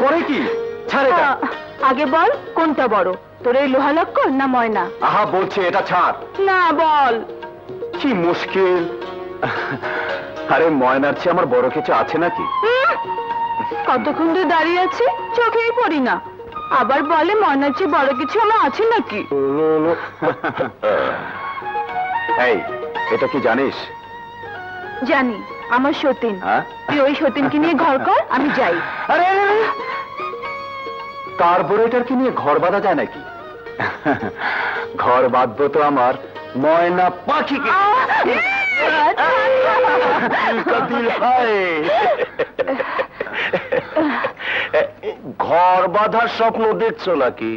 করে কি? ছাড় এটা। আগে বল কোনটা বড়, তোর এই লোহা লক্কর না ময়না? আহা বলছে এটা ছাড়। না বল। কি মুশকিল। আরে ময়নার চেয়ে আমার বড় কিছু আছে নাকি? কতক্ষণ ধরে দাঁড়িয়ে আছে, চোখেই পড়ি না। আবার বলে ময়নার চেয়ে বড় কিছু আমার আছে নাকি? এই এটা কি জানিস? জানি, আমার সতীন। তুই ওই সতীনকে নিয়ে ঘর কর, আমি যাই। আরে কার্বোরেটরকে নিয়ে ঘর বাঁধা যায় নাকি? ঘর বাঁধবো তো আমার ময়না পাখিকে। ঘর বাঁধার স্বপ্ন দেখছো নাকি?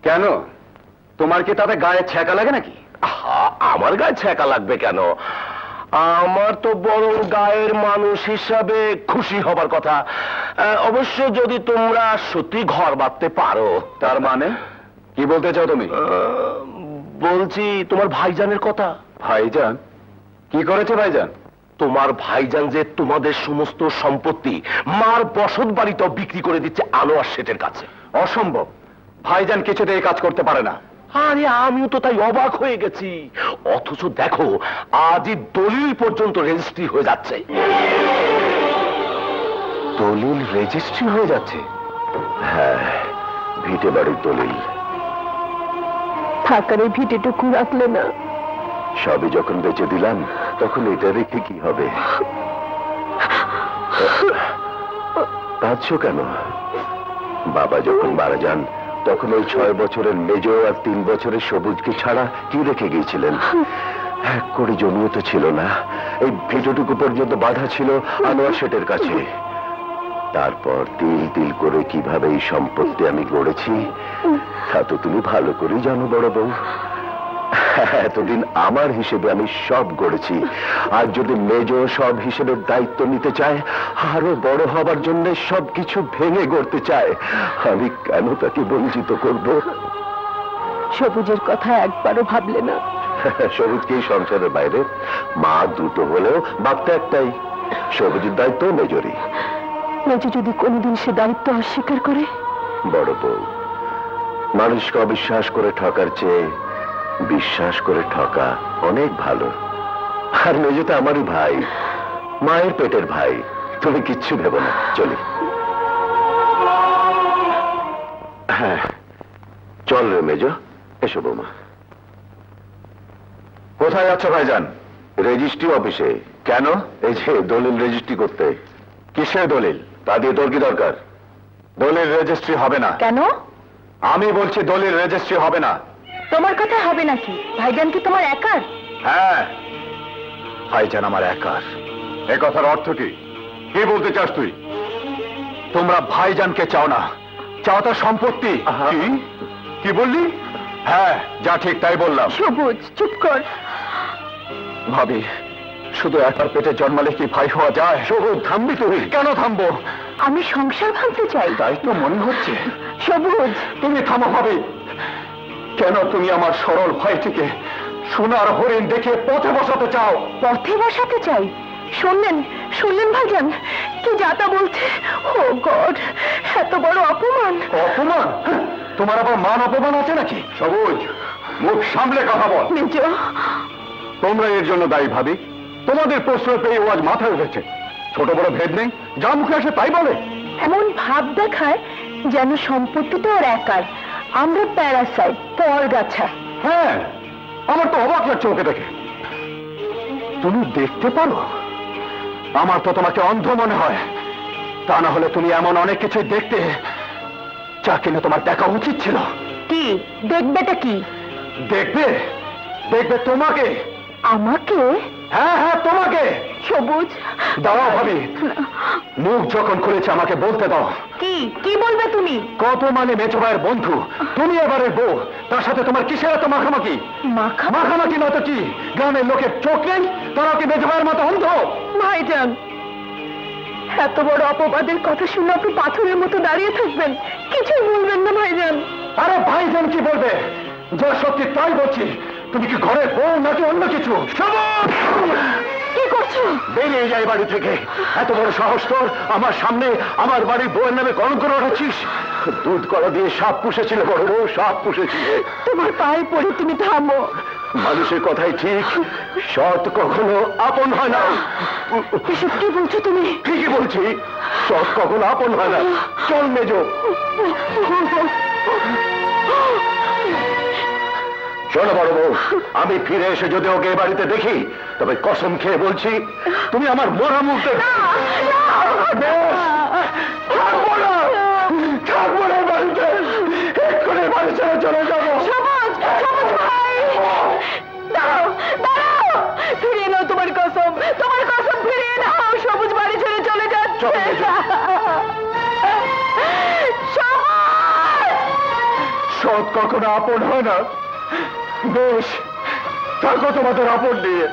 কেন, তোমার কি তাতে গায়ে ছ্যাঁকা লাগে নাকি? আমার গায়ে ছ্যাঁকা লাগবে কেন? আমার তো বরং গায়ের মানুষ হিসাবে খুশি হবার কথা। অবশ্য যদি তোমরা সত্যি ঘর বাঁধতে পারো। তার মানে কি বলতে চাও তুমি? বলছি তোমার ভাইজানের কথা। ভাইজান কি করেছে? ভাইজান তোমার ভাইজান যে তোমাদের সমস্ত সম্পত্তি মার বসত বাড়িতেও বিক্রি করে দিচ্ছে আনোয়ার শেঠের কাছে। অসম্ভব, ভাইজান কিছুতে এই কাজ করতে পারে না। আরে আমিও তো তাই অবাক হয়ে গেছি। অথচ দেখো আজই দলিল পর্যন্ত রেজিস্ট্রি হয়ে যাচ্ছে। দলিল রেজিস্ট্রি হয়ে যাচ্ছে? হ্যাঁ, ভিটে বাড়ির দলিল। থাকার এই ভিটেটুকু রাখলে না? সবই যখন বেঁচে দিলাম তখন এটা রেখে কি হবে? কাঁদছো কেন? বাবা যখন মারা যান তখন ওই 6 বছরের মেজ আর 3 বছরের সবুজকে ছাড়া কি রেখে গিয়েছিলেন? এক করে জমিও তো ছিল না। এই ভিটোটুকু পর্যন্ত বাধা ছিল আনোয়ার শেঠের কাছে। তারপর তিল তিল করে কিভাবে এই সম্পত্তি আমি গড়েছি তা তো তুমি ভালো করেই জানো বড় বউ। এতদিন আমার হিসেবে আমি সব গড়েছি, আর যদি মেজ সব হিসেবে দায়িত্ব নিতে চায়, আরো বড় হবার জন্য সবকিছু ভেঙে গড়তে চায়, আমি কেন তাকে বঞ্চিত করব? সবুজের কথা একবারও ভাবলে না? সবুজ কি সংসারের বাইরে? মা দুটো হলেও বাপটা একটাই। সবুজের দায়িত্ব মেজরই। মেজো যদি কোনোদিন সে দায়িত্ব অস্বীকার করে? বড় বউ, মানুষকে অবিশ্বাস করে ঠকার চেয়ে বিশ্বাস করে ঠকা অনেক ভালো। আর মেজো তো আমারই ভাই, মায়ের পেটের ভাই। তুমি কিচ্ছু ভেবো না, চলি। হ্যাঁ চল রে মেজো। এসো বৌমা। কোথায় যাচ্ছ ভাইজান? রেজিস্ট্রি অফিসে। কেন? এই যে দলিল রেজিস্ট্রি করতে। কিসের দলিল? তা দিয়ে তোর কি দরকার? দলিল রেজিস্ট্রি হবে না। কেন? আমি বলছি দলিল রেজিস্ট্রি হবে না। তোমার কথা হবে নাকি? ভাইজান কি তোমার একার? হ্যাঁ, ভাইজান আমার একার। এ কথার অর্থ কি? কি বলতে চাস তুই? তোমরা ভাইজানকে চাও না, চাও তার সম্পত্তি। কি বললি? হ্যাঁ, যা ঠিক তাই বললাম। সবুজ চুপ কর। ভাবি, শুধু একার পেটে জন্মালে কি ভাই হওয়া যায়? সবুজ থামবি তুই? কেন থামবো? আমি সংসার ভাঙতে চাই। তাই তো মনে হচ্ছে। সবুজ তুমি থামো ভাবি। কেন তুমি আমার সরল ভাইটিকে সোনার হরিণ দেখে পথে বসাতে চাও? পথে বসাতে চাই? শুনলেন শুনলেন ভাইজান, কি যাতা বলছে? ও গড, এত বড় অপমান! অপমান? তোমার আবার মান অপমান আছে নাকি? সবুজ, মুখ সামলে কথা বল। মেজো, তোমরা এর জন্য দায়ী ভাবি। তোমাদের প্রশ্রয় পেয়ে ও আজ মাথায় উঠেছে। ছোট বড় ভেদ নেই, যা মুখে আসে তাই বলে। এমন ভাব দেখায় যেন সম্পত্তিটা ওর একার, আমরা প্যারাসাইট, পরগাছা। হ্যাঁ, আমার তো অবাক লাগছে ওকে দেখে। তুমি দেখতে পারো? আমার তো তোমাকে অন্ধ মনে হয়। তা না হলে তুমি এমন অনেক কিছুই দেখতে যা কিনা তোমার দেখা উচিত ছিল। কি দেখবেটা? কি দেখবে? দেখবে তোমাকে। আমাকে? হ্যাঁ হ্যাঁ, তোমাকে। সবুজ দাও ভাবি, মুখ যখন খুলেছে আমাকে বলতে দাও। কি কি বলবে তুমি? কত মানে মেজো ভাইয়ের বন্ধু, তুমি এবারে বউ, তার সাথে তোমার কিসের এত মাখামাখি? মাখামাখি নয় তো কি? গ্রামের লোকের চোখ নেই? তারা কি মেজো ভাইয়ের মতো অন্ধ? ভাইজান, এত বড় অপবাদের কথা শুনে আপনি পাথরের মতো দাঁড়িয়ে থাকবেন, কিছুই বলবেন না ভাইজান? আরে ভাইজান কি বলবে? যা সত্যি তাই বলছি। তুমি কি ঘরের বউ নাকি অন্য কিছু? সবুজ! কি করছো? বেরিয়ে যাই বাড়ি থেকে। এত বড় সাহস তোর, আমার সামনে আমার বাড়ির বউয়ের নামে কলঙ্ক রটাচ্ছিস? দুধ কলা দিয়ে সাপ পুষেছিল বড় বউ, সাপ পুষেছিল। তোমার পায়ে পড়ে তুমি থামো। মানুষের কথাই ঠিক, সৎ কখনো আপন হয় না। এসব কি বলছো তুমি? ঠিকই বলছি, সৎ কখনো আপন হয় না। চল মেজো। শোনো বড় বউ, আমি ফিরে এসে যদি ওকে এ বাড়িতে দেখি, তবে কসম খেয়ে বলছি তুমি আমার মরা মুখ দেখবে। থাকবো না, থাকবো না বাড়িতে, এক্ষুনি বাড়ি ছেড়ে চলে যাবো। সবুজ, সবুজ ভাই! দাঁড়াও, দাঁড়াও! ফিরিয়ে নাও তোমার কসম, তোমার কসম ফিরিয়ে নাও। সবুজ বাড়ি ছেড়ে চলে যাচ্ছে। চল, মেজো। সবুজ! সৎ কখনো আপন হয় না। বেশ, থাকো তোমাদের আপন নিয়ে।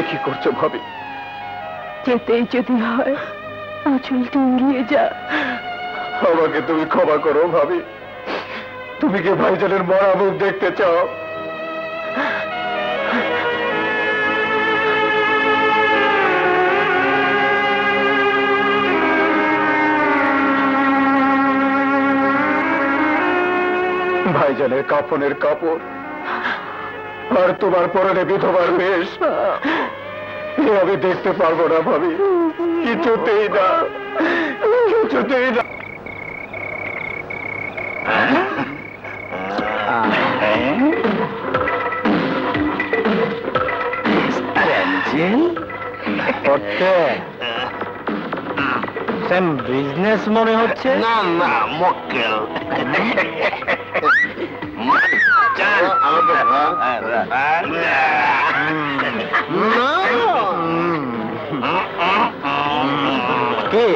কি করছো ভাবি? যেতেই যদি হয় আঁচলটা উড়িয়ে যা। আমাকে তুমি ক্ষমা করো ভাবি। তুমি কি ভাইজানের মরা মুখ দেখতে চাও? ভাইজানের কাফনের কাপড় আর তোমার পরনে বিধবার বেশ, এ আমি দেখতে পারবো না ভাবি, কিছুতেই না, কিছুতেই না। বিজনেস মনে হচ্ছে। না না মক্কেল। কি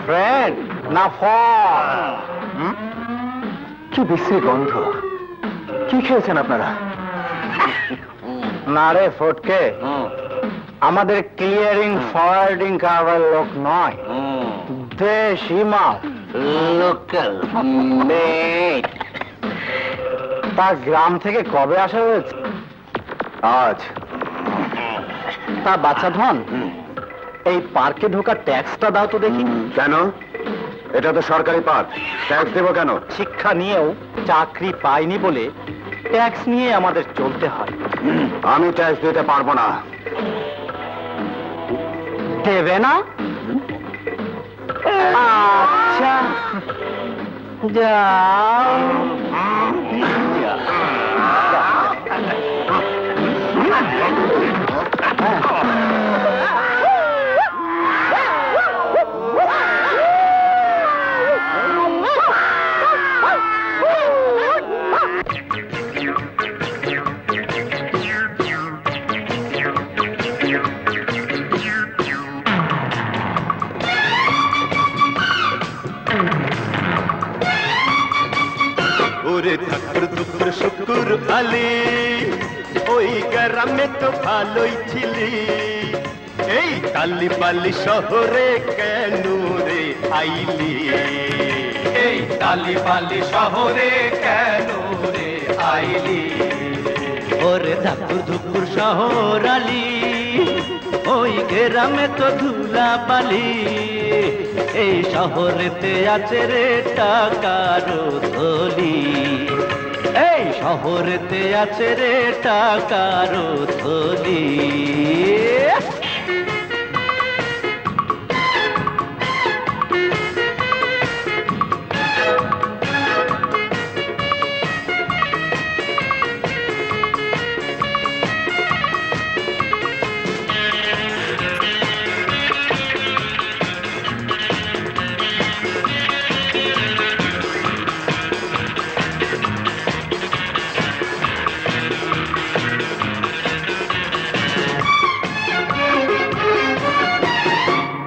ফ্রেন্ড না ফল? কি বিশ্রী গন্ধ! কি খেয়েছেন আপনারা? না রে ফটকে, আমাদের ক্লিয়ারিং ফরওয়ার্ডিং কারবার লোক নয়, দেশি মাল, লোকাল। তা গ্রাম থেকে কবে আসা হয়েছে? আজ। তা বাচ্চা ধন, এই পার্কে ঢোকার ট্যাক্সটা দাও তো দেখি। কেন? এটা তো সরকারি পার্ক, ট্যাক্স দেবো কেন? শিক্ষা নিয়েও চাকরি পাইনি বলে ট্যাক্স নিয়ে আমাদের চলতে হয়। আমি ট্যাক্স দিতে পারবো না। দেবে না? আচ্ছা, যাও। ওরে ঠাকুর দুপুর শুকুর আলী, ওই গ্রামে তো ভালোই ছিলি, এই কালীবালি শহরে কেন রে আইলি? এই কালীবালি শহরে কেন রে আইলি? ওরে ঠাকুর দুপুর শহর আলী, ওই গ্রামে তো ধুলা বালি, এই শহরেতে আছে রে টাকার থলি, এই শহরেতে আছে রে টাকার থলি।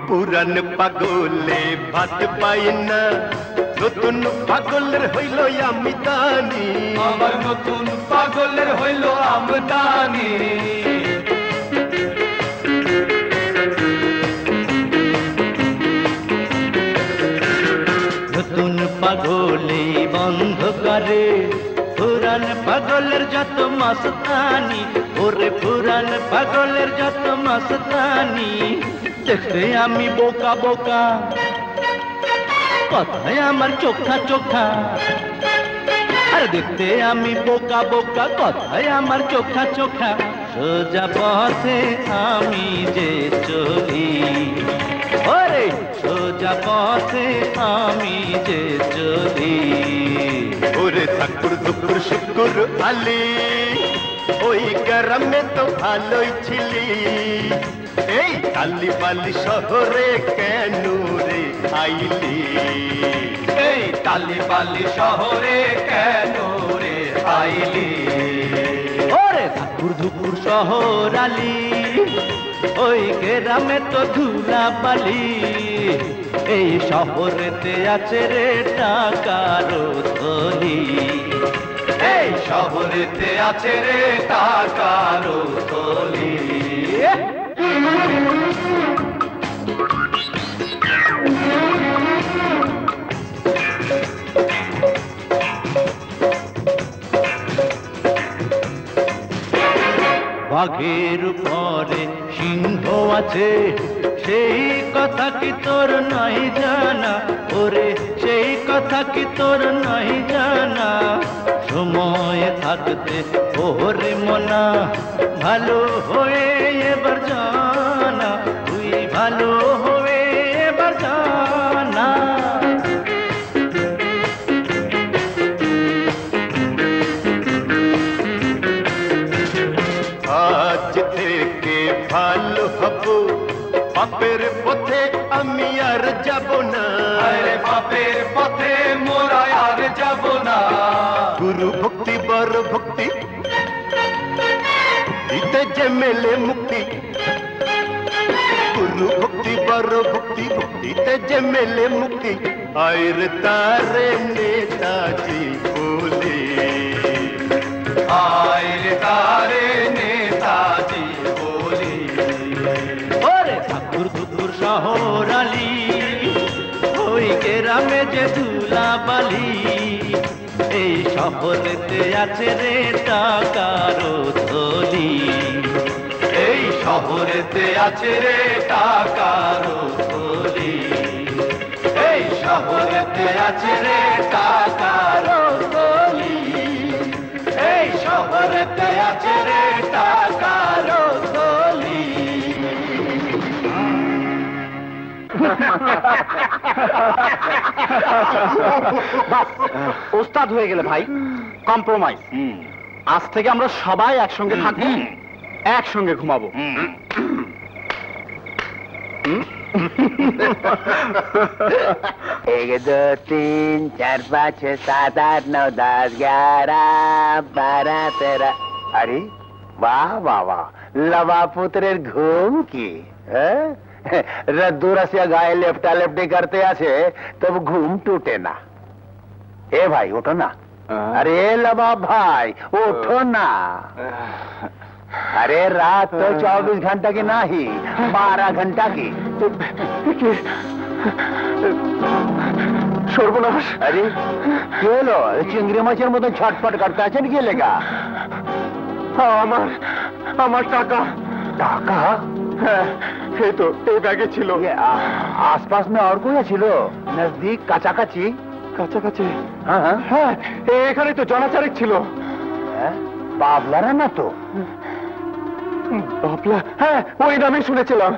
পুরান পাগলে ভাত পাই না, নতুন পাগলের হইল আমদানি, আমার নতুন পাগলের হইল আমদানি। নতুন পাগলে বন্ধ করে পুরান পাগলের যত মস্তানি, ওরে পুরান পাগলের যত মস্তানি। দেখতে আমি বোকা বোকা, কথায় আমার চোখা চোখা। আর দেখতে আমি বোকা বোকা, কথায় আমার চোখা চোখা। সোজা পথে আমি যে চলি, ওরে সোজা পথে আমি যে চলি। ওরে ঠাকুর দুপুর শুকুর আলি, ওই গ্রামে তো ভালোই ছিলি। এই কালি বালি শহরে কেন রে আইলি? এই তালিবালি শহরে কেন রে আইলি? ওরে ঠাকুর ধুপুর শহর আলি, ওই গ্রামে তো ধুলা বালি। এই শহরেতে আছে রে টাকার থলি, এই শহরেতে আছে রে টাকার থলি। বাঘের পরে সিংহ আছে, সেই কথা কি তোর নাই জানা? ওরে সেই কথা কি তোর নাই জানা? সময় থাকতে ওরে মনা, ভালো হয়ে এবার জানা, তুই ভালো হয়ে এবার জানা। আজ থেকে ভালো হব, পাপের পথে আমি আর যাব না। আরে পাপের পথে মোরা আর যাব না। গুরু ভক্তি বড় ভক্তি, দিতে যে মেলে মুক্তি। গুরু ভক্তি বড় ভক্তি, ভক্তিতে যে মেলে মুক্তি। আয়ের তারে নেতাজি বলে, আয়ের তারে নেতাজি বলে। ওরে ঠাকুর দুপুর শহর আলি, ওই গ্রামে যে ধুলা বালি। এই শহরেতে আছে রে টাকার থলি, এই শহরেতে আছে রে টাকার থলি। এই শহরেতে আছে রে টাকার থলি, এই শহরেতে আছে রে টাকার থলি। ওস্তাদ হয়ে গেলে ভাই, কম্প্রোমাইজ। আজ থেকে আমরা সবাই একসঙ্গে থাকবো, একসঙ্গে ঘুমাবো। एक दो तीन चार पाँच छः सात आठ नौ 10 11 12 13। अरे वाह वाह वाह, लवा पुत्रेर घुम की रद्दूरसिया गाয়ে লেপটা লেপটি করতে আছে, তবু ঘুম টুটে না। এ ভাই ওঠো না, अरे लवा भाई उठो ना। अरे रात तो 24 घंटा की नहीं, 12 घंटा की। সর্বনাশ! अरे কি হলো? চিংড়ি মাছের মতো ছটফট করতে আছেন কি লেগা? আমার টাকা। টাকা? হ্যাঁ, এই তো এই ব্যাগে ছিল। आसपास में और कोई ছিল? नजदीक কাছাকাছি? কাছাকাছি? হ্যাঁ হ্যাঁ, এখানে তো জনাচারেক ছিল। বাবলারা না তো? বাবলা? হ্যাঁ, ওই নামে শুনেছিলাম।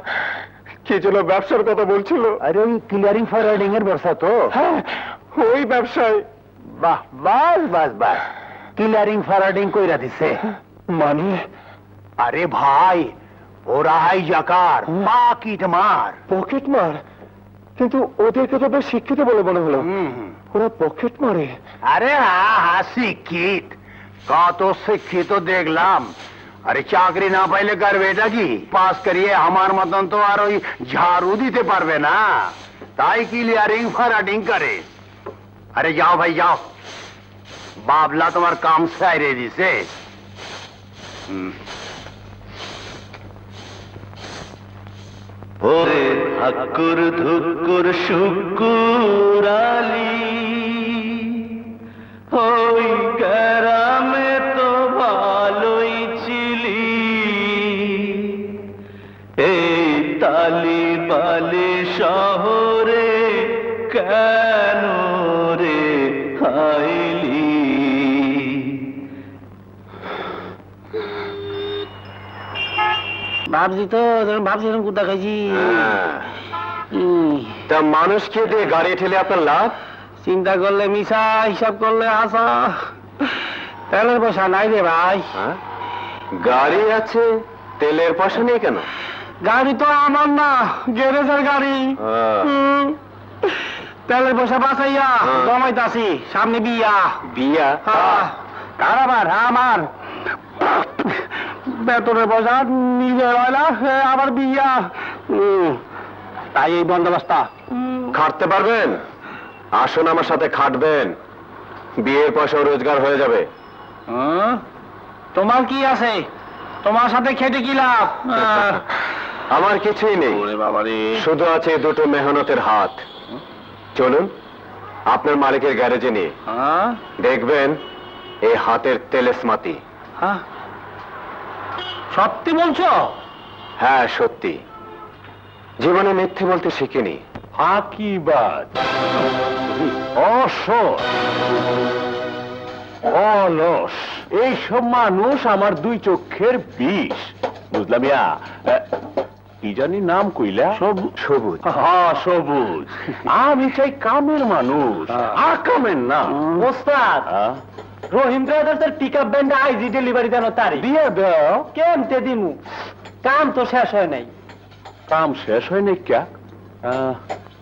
কি যেন ব্যবসার কথা বলছিল। আরে ওই ক্লিয়ারিং ফরওয়ার্ডিং এর ব্যবসা তো? হ্যাঁ, ওই ব্যবসায়। বাহ, বাস বাস বাস, ক্লিয়ারিং ফরওয়ার্ডিং কইরা দিছে মানে? আরে ভাই, ওরা হাইজাকার, পকেট মার। পকেট মার? কিন্তু ওদেরকে তো বেশ শিক্ষিত বলে মনে হলো। ওরা পকেট মারে? আরে হ্যাঁ, শিক্ষিত, কত শিক্ষিত দেখলাম। আরে চাকরি না পাইলে করবে এটা কি? পাস করিয়ে আমার মতন তো আর ওই ঝাড়ু দিতে পারবে না, তাই ক্লিয়ারিং ফরওয়ার্ডিং করে। আরে যাও ভাই যাও, বাবলা তোমার কাম সাইরে দিছে। ওরে ঠাকুর ধুকুর শুকুর আলী, ভাবছি তো ভাবছিলাম কোথা খাইছি তা মানুষকে দিয়ে গাড়ি ঠেলে আপনার লাভ? চিন্তা করলে মিশা, হিসাব করলে আসা। তেলের পয়সা নাই রে ভাই। গাড়ি আছে, তেলের পয়সা নেই কেন? গাড়ি তো আমার না, গ্যারেজের গাড়ি। তেলের পয়সা বাঁচাইয়া জমাইতাছি, সামনে বিয়া। বিয়া? কার আবার? আমার। বেতনের পয়সা নিজের হয় না, আবার বিয়া। তাই এই বন্দোবস্ত। খাটতে পারবেন? আসুন আমার সাথে খাটবেন, বিয়ের পয়সা রোজগার হয়ে যাবে। তোমার কি আছে? তোমার সাথে খেটে কি লাভ? আমার কিছুই নেই, শুধু আছে দুটো মেহনতের হাত। চলুন আপনার মালিকের গ্যারেজে নিয়ে, দেখবেন এই হাতের তেলেসমাতি। সত্যি বলছো? হ্যাঁ সত্যি, জীবনে মিথ্যে বলতে শিখিনি। ফাঁকিবাজ, অসৎ, অলস, এইসব মানুষ আমার দুই চোখের বিষ। বুঝলাম ইয়া, কি জানি নাম কইলা? সবুজ। হ্যাঁ সবুজ। আমি চাই কামের মানুষ, আকামের না। ওস্তাদ, রহিম ব্রাদার্সের পিকআপ ভ্যানটা আইজি ডেলিভারি দেন তারিখ দিয়ে দাও। কেমতে দিমু? কাম তো শেষ হয় নাই। কাম শেষ হয় নাই ক্যা?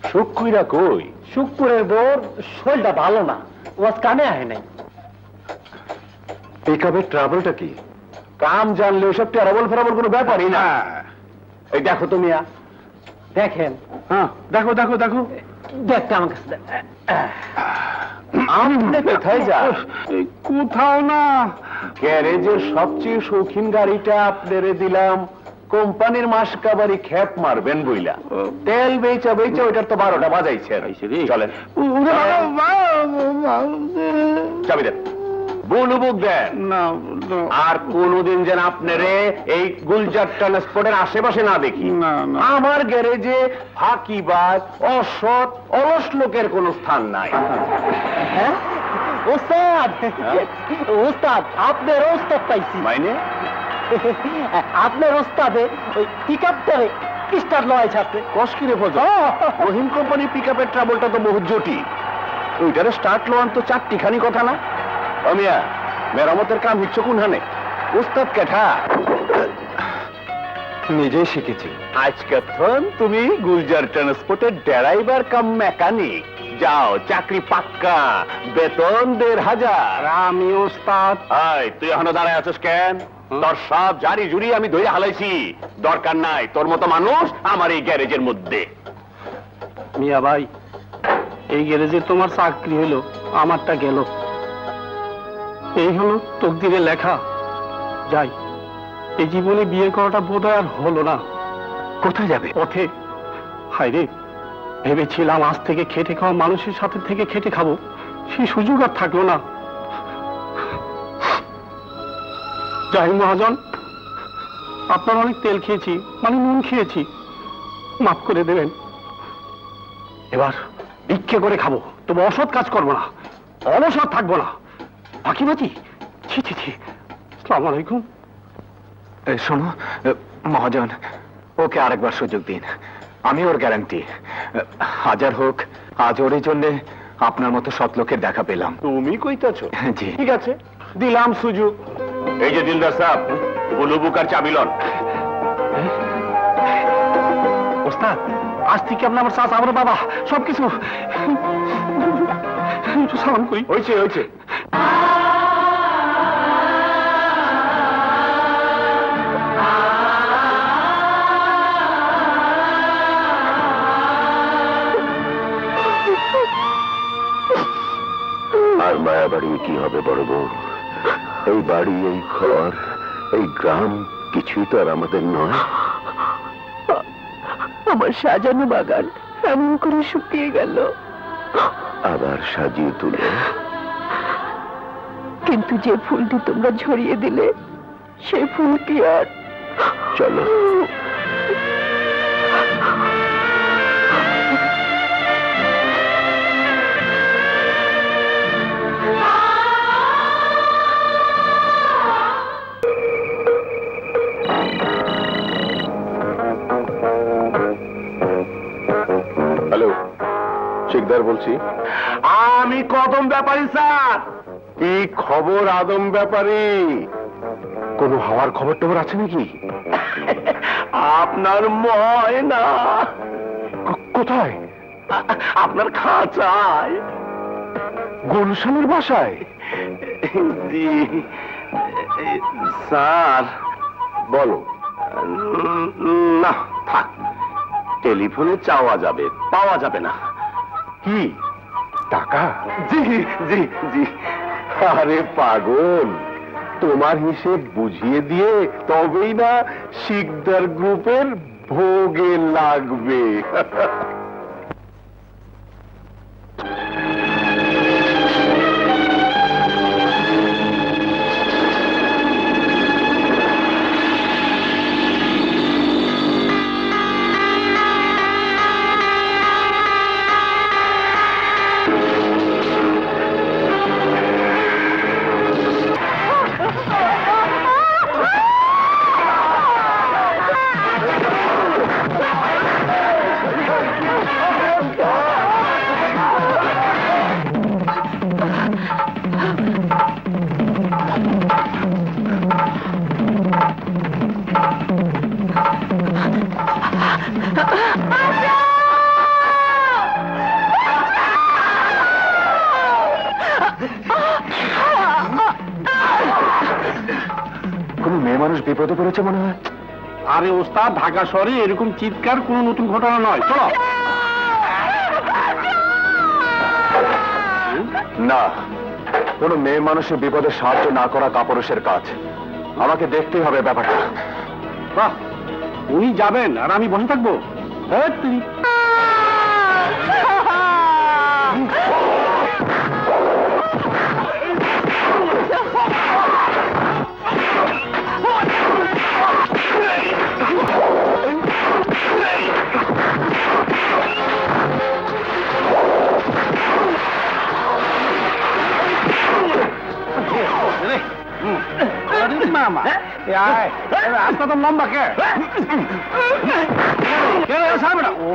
সুখ কইরা কই? শুক্রের বোর শরীরটা ভালো না, ওয়াজ কামে আহে নাই। পিকআপের ট্রাবলটা কি? কাম জানলে ওসব ট্রাবল ফেরাবল কোনো ব্যাপারই না। এই দেখো তুমি, দেখেন, হ্যাঁ দেখো দেখো দেখো। দেখতে আমার কাছে দেন। আপনি কোথায় যান? কোথাও না, গ্যারেজের সবচেয়ে শৌখিন গাড়িটা আপনারে দিলাম, কোম্পানির মাস কাবারি খ্যাপ মারবেন বইলা। তেল বেচা বেচা ওইটার তো 12টা বাজাইছে। চলেন, চাবি দেন, বুলুবুক দেন। আর কোনদিন যেন আপনারে এই গুলজার ট্রান্সপোর্টের আশেপাশে না দেখি। আমার গ্যারেজে ফাঁকিবাজ, অসৎ, অলস লোকের কোনো স্থান নাই। হ্যাঁ ওস্তাদ, ওস্তাদ আপনার ওস্তাদ পাইছি। মাইনে আপনার ওস্তাদে ওই পিকআপটারে স্টার্ট লয় ছাড়তে। কষ্কিরে ফজল, রহিম কোম্পানি পিকআপের ট্রাবলটা তো বহু জটিল, ওইটারে স্টার্ট লোয়ান তো চারটিখানি কথা না। অমিয়া, মেরামতের কাম হচ্ছে কোনখানে? উস্তাদ কেঠা নিজেই শিখেছি। আজকে তুমি গুলজার ট্রান্সপোর্টের ড্রাইভার কাম মেকানিক। যাও, চাকরি পাক্কা, বেতন 1,500। আমি ওস্তাদ। তুই এখনো দাঁড়ায় আছিস কেন? তোর সব জারি জুরি আমি ধরে হালাইছি, দরকার নাই তোর মতো মানুষ আমার এই গ্যারেজের মধ্যে। মিয়া ভাই, এই গ্যারেজে তোমার চাকরি হলো, আমারটা গেল। এই হলো তকদিরে লেখা। যাই, এই জীবনে বিয়ে করাটা বোধহয় আর হলো না। কোথায় যাবে? পথে। হায় রে, ভেবেছিলাম আজ থেকে খেটে খাওয়া মানুষের সাথে থেকে খেটে খাবো, সেই সুযোগ আর থাকলো না। যাই মহাজন, আপনার অনেক তেল খেয়েছি, মানে নুন খেয়েছি, মাফ করে দেবেন। এবার ভিক্ষে করে খাবো, তবে অসৎ কাজ করবো না, অলসৎ থাকবো না। ফাঁকিবাজি, ছি ছি ছি। আসসালামু আলাইকুম। শোনো মহাজন, ওকে আরেকবার সুযোগ দিন, আমি ওর গ্যারান্টি। হাজার হোক, আজ ওর জন্য আপনার মতো সৎ লোকের দেখা পেলাম। তুমি কইতাছো? জি। ঠিক আছে, দিলাম সুযোগ। এই যে দিলদার সাহেব, বুলুবুকার চাবিলন। ওস্তাদ, আজ থেকে আপনার আমার চাচা, আমার বাবা, সবকিছু একটু সালাম করি। হয়েছে হয়েছে। আর মায়া বাড়ি কি হবে বড় বউ? এই বাড়ি, এই ঘর, এই গ্রাম কিছুই তো আর আমাদের নয়। আমার সাজানো বাগান এমন করে শুকিয়ে গেল, আবার সাজিয়ে তুলে। কিন্তু যে ফুলটি তোমরা ঝরিয়ে দিলে, সেই ফুল কি আর? চলো। বলছি। আমি কদম ব্যাপারী স্যার। কি খবর আদম ব্যাপারী? কোনো হওয়ার খবর টবর আছে নাকি? আপনার ময়না কোথায়? আপনার খাঁচায়, গুলশানের বাসায়। জি স্যার। বলো। না থাক, টেলিফোনে চাওয়া যাবে, পাওয়া যাবে না। কি টাকা? জি জি জি। আরে পাগল, তোমার হিসেব বুঝিয়ে দিয়ে তবেই না শিকদার গ্রুপের ভোগে লাগবে। কোন মেয়ে মানুষ বিপদে পড়েছে মনে হয়। আরে ওস্তাদ, ঢাকা শহরে এরকম চিৎকার কোনো নতুন ঘটনা নয়। চলো। না, কোন মেয়ে মানুষের বিপদে সাহায্য না করা কাপুরুষের কাজ। আমাকে দেখতেই হবে ব্যাপারটা। বাহ, উনি যাবেন আর আমি বসে থাকবো? হ্যাঁ তুই। মামা রাস্তা তো লম্বা কে? ও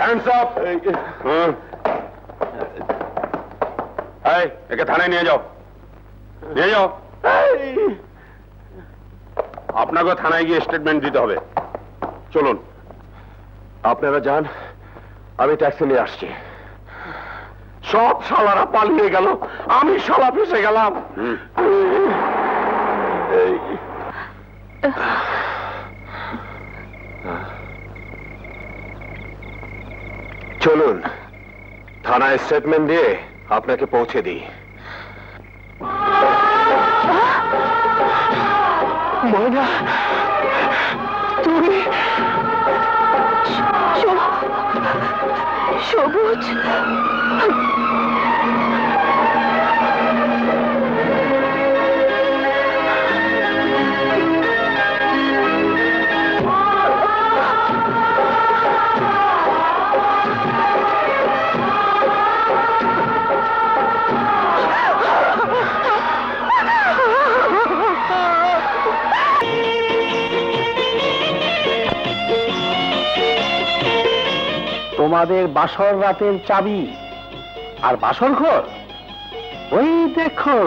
Hands up! একে থানায় নিয়ে যাও, নিয়ে যাও। আপনাকে থানায় গিয়ে স্টেটমেন্ট দিতে হবে। চলুন। আপনারা যান, আমি ট্যাক্সি নিয়ে আসছি। সব শালারা পালিয়ে গেল, আমি শালা ফেসে গেলাম। চলুন, থানায় স্টেটমেন্ট দিয়ে আপনাকে পৌঁছে দিই। ময়না, তুমি? সবুজ, তোমাদের বাসর রাতের চাবি আর বাসর ঘর ওই দেখো।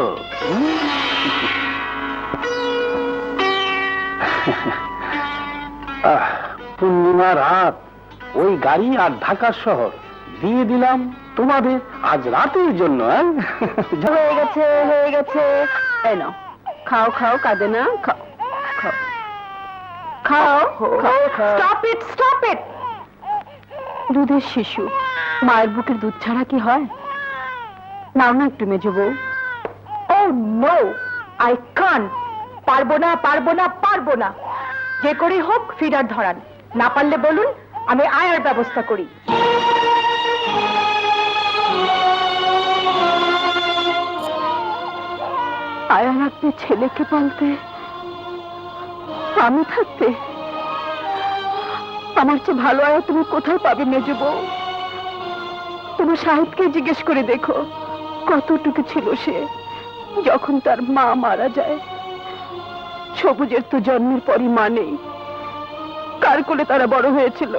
পূর্ণিমা রাত, ওই গাড়ি আর ঢাকা শহর দিয়ে দিলাম তোমাদের আজ রাতের জন্য। হয়ে গেছে, হয়ে গেছে। এই নাও, খাও খাও, কাঁদে না, খাও খাও খাও। Stop it, stop it. দুধের শিশু, মায়ের বুকের দুধ ছাড়া কি হয়? নাও না একটু মেজো বউ। ও নো, আই কান্ট। পারবো না, পারবো না, পারবো না। যে করেই হোক ফিডার ধরান, না পারলে বলুন, আমি আয়ার ব্যবস্থা করি। আয়ার আপনি ছেলেকে পালতে আমি থাকতে আমার চেয়ে ভালো আয়া তুমি কোথায় পাবে মেজো বউ? তোমার সাহেবকে জিজ্ঞেস করে দেখো কতটুকু ছিল সে যখন তার মা মারা যায়। সবুজের তো জন্মের পরই মা নেই, কার কোলে তারা বড় হয়েছিল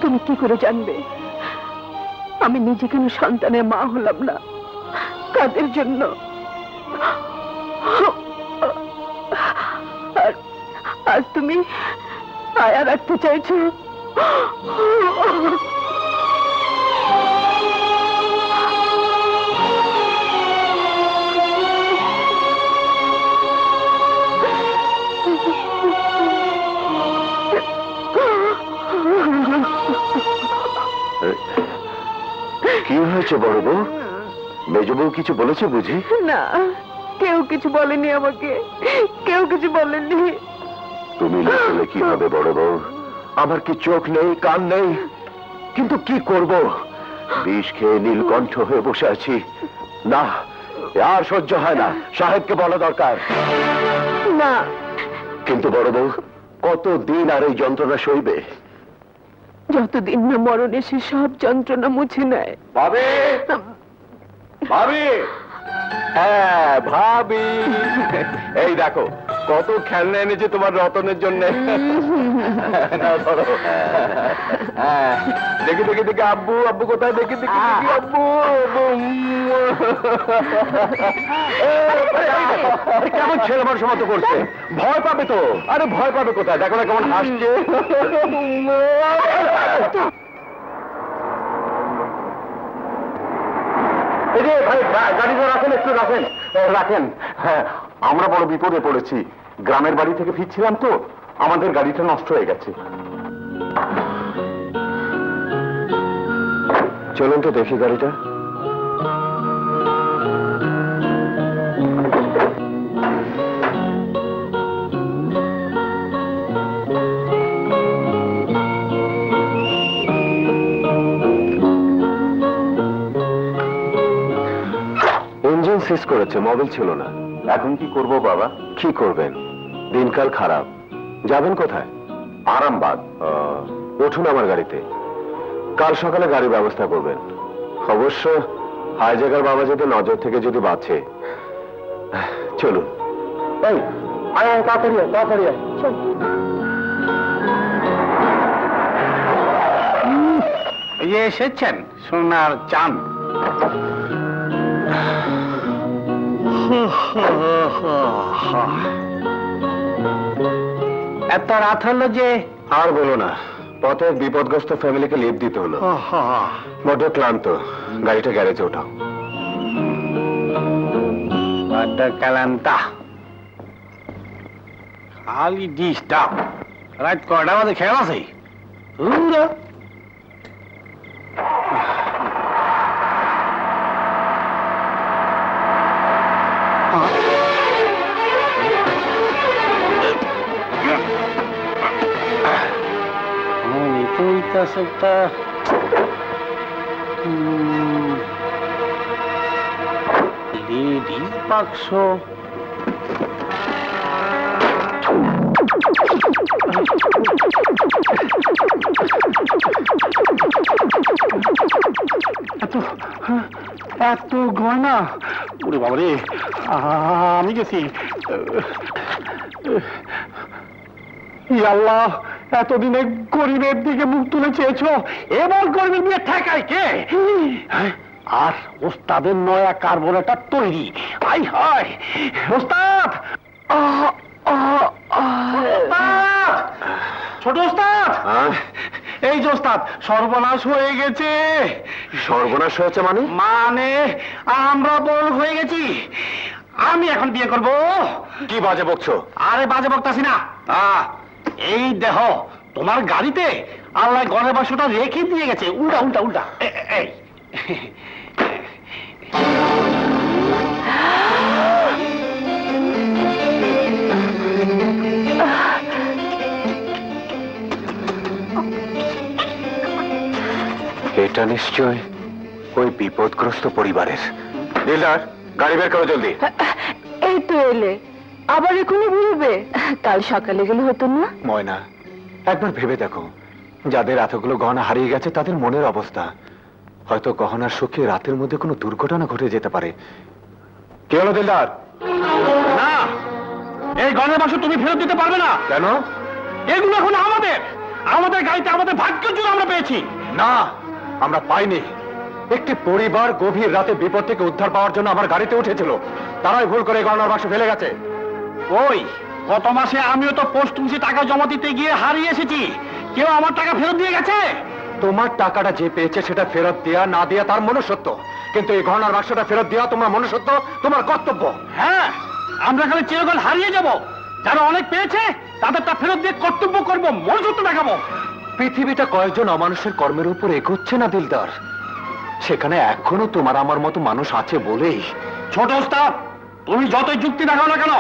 তুমি কি করে জানবে? আমি নিজে কেন সন্তানের মা হলাম না? কাদের জন্য? আর আজ তুমি আয়া রাখতে চাইছো? কি হয়েছে বড় বউ? মেজ বউ কিছু বলেছে বুঝি? না, কেউ কিছু বলেনি আমাকে, কেউ কিছু বলেনি। তুমি লিখলে কি হবে বড় বউ? আমার কি চোখ নেই, কান নেই? কিন্তু কি করব? বিষ খেয়ে নীলকণ্ঠ হয়ে বসে আছি। না, এ আর সহ্য হয় না, সাহেবকে বলা দরকার। না, কিন্তু বড় বউ, কতদিন আর এই যন্ত্রণা সইবে? যতদিন না মরণ এসে সব যন্ত্রণা মুছে নেয়। ভাবি, ভাবি, হ্যাঁ ভাবি, এই দেখো কত খেলনা এনেছে তোমার রতনের জন্য। দেখি দেখি দেখি, আব্বু আব্বু কোথায়? দেখি দেখি দেখি, আব্বু কেমন ছেলে মানুষ মতো করছে, ভয় পাবে তো। আরে ভয় পাবে কোথায়, দেখো না কেমন হাসছে। এই যে ভাই, গাড়িটা রাখেন, একটু রাখেন, রাখেন। হ্যাঁ, আমরা বড় বিপদে পড়েছি। গ্রামের বাড়ি থেকে ফিরছিলাম তো, আমাদের গাড়িটা নষ্ট হয়ে গেছে। চলুন তো দেখি গাড়িটা। ইঞ্জিন সিজ করেছে, মোবিল ছিল না। এখন কি করব বাবা? কি করবেন? দিনকাল খারাপ। যাবেন কোথায়? আরামবাগ। উঠুন আমার গাড়িতে, কাল সকালে গাড়ির ব্যবস্থা করবেন। অবশ্য হাইজ্যাকার বাবা যদি নজর থেকে যদি বাঁচে। চলুন। এই আয়, তাড়াতাড়ি আয়, তাড়াতাড়ি আয়। এই যে এসেছেন সোনার চাঁদ। এত রাত হলো যে? আর বলো না, পথে বিপদগ্রস্ত ফ্যামিলিকে লিফট দিতে হলো। বড্ড ক্লান্ত, গাড়িটা গ্যারেজে ওঠাও। বড্ড ক্লান্তা, খালি ডিস্টার্ব। রাত কটা বাজে খেয়াল আছে? একটা লেডিস বাক্স। এত গয়না! ওরে বাবারে, আমি গেছি। আল্লাহ, এতদিনে গরিবের দিকে মুখ তুলে চেয়েছো, এবার গরিবের নিয়ে ঠেকায় কে? আর ওস্তাদের নয়া কার্বোরেটর তৈরি। আই হায় ওস্তাদ! ছোট ওস্তাদ, এই যে ওস্তাদ, সর্বনাশ হয়ে গেছে। সর্বনাশ হয়েছে মানে? মানে আমরা বড় হয়ে গেছি। আমি এখন বিয়ে করব। কি বাজে বকছো? আরে বাজে বকতাছি না, এই দেহ তোমার গাড়িতে আল্লাহ ঘরের বাক্সটা রেখে দিয়ে গেছে। উল্টা উল্টা উল্টা, এই এটা নিশ্চয় ওই বিপদগ্রস্ত পরিবারের। দিলদার, গাড়ি বের করো জলদি। এই তো এলে। আবার এখনই বেরোবে? কাল সকালে গেলে হতো না? ময়না, একবার ভেবে দেখো, যাদের এতগুলো গহনা হারিয়ে গেছে তাদের মনের অবস্থা। হয়তো গহনার শোকে রাতের মধ্যে কোনো দুর্ঘটনা ঘটে যেতে পারে। কে হলো দিলদার? না, এই গহনার বাক্স তুমি ফেরত দিতে পারবে না। কেন? এগুলো এখন আমাদের। আমাদের গাড়িতে আমাদের ভাগ্যের জন্য আমরা পেয়েছি। না, আমরা পাইনি। একটি পরিবার গভীর রাতে বিপদ থেকে উদ্ধার পাওয়ার জন্য আমার গাড়িতে উঠেছিল, তারাই ভুল করে গহনার বাক্স ফেলে গেছে। ওই গত মাসে আমিও তো পোস্ট অফিসে টাকা জমা দিতে গিয়ে হারিয়ে এসেছি, কেউ আমার টাকা ফেরত দিয়ে গেছে? তোমার টাকাটা যে পেয়েছে সেটা ফেরত দেয়া না দেয়া তার মনুষ্যত্ব, কিন্তু এই গহনার বাক্সটা ফেরত দেওয়া তোমার মনুষ্যত্ব, তোমার কর্তব্য। হ্যাঁ, আমরা খালি চিরকাল হারিয়ে যাব। যারা অনেক পেয়েছে তাদেরটা ফেরত দিয়ে কর্তব্য করব, মনুষ্যত্ব দেখাবো। পৃথিবীটা কয়েকজন অমানুষের কর্মের উপর এগোচ্ছে না দিলদার, সেখানে এখনো তোমার আমার মতো মানুষ আছে বলেই। ছোট ওস্তাদ, তুমি যতই যুক্তি দেখাও না কেন,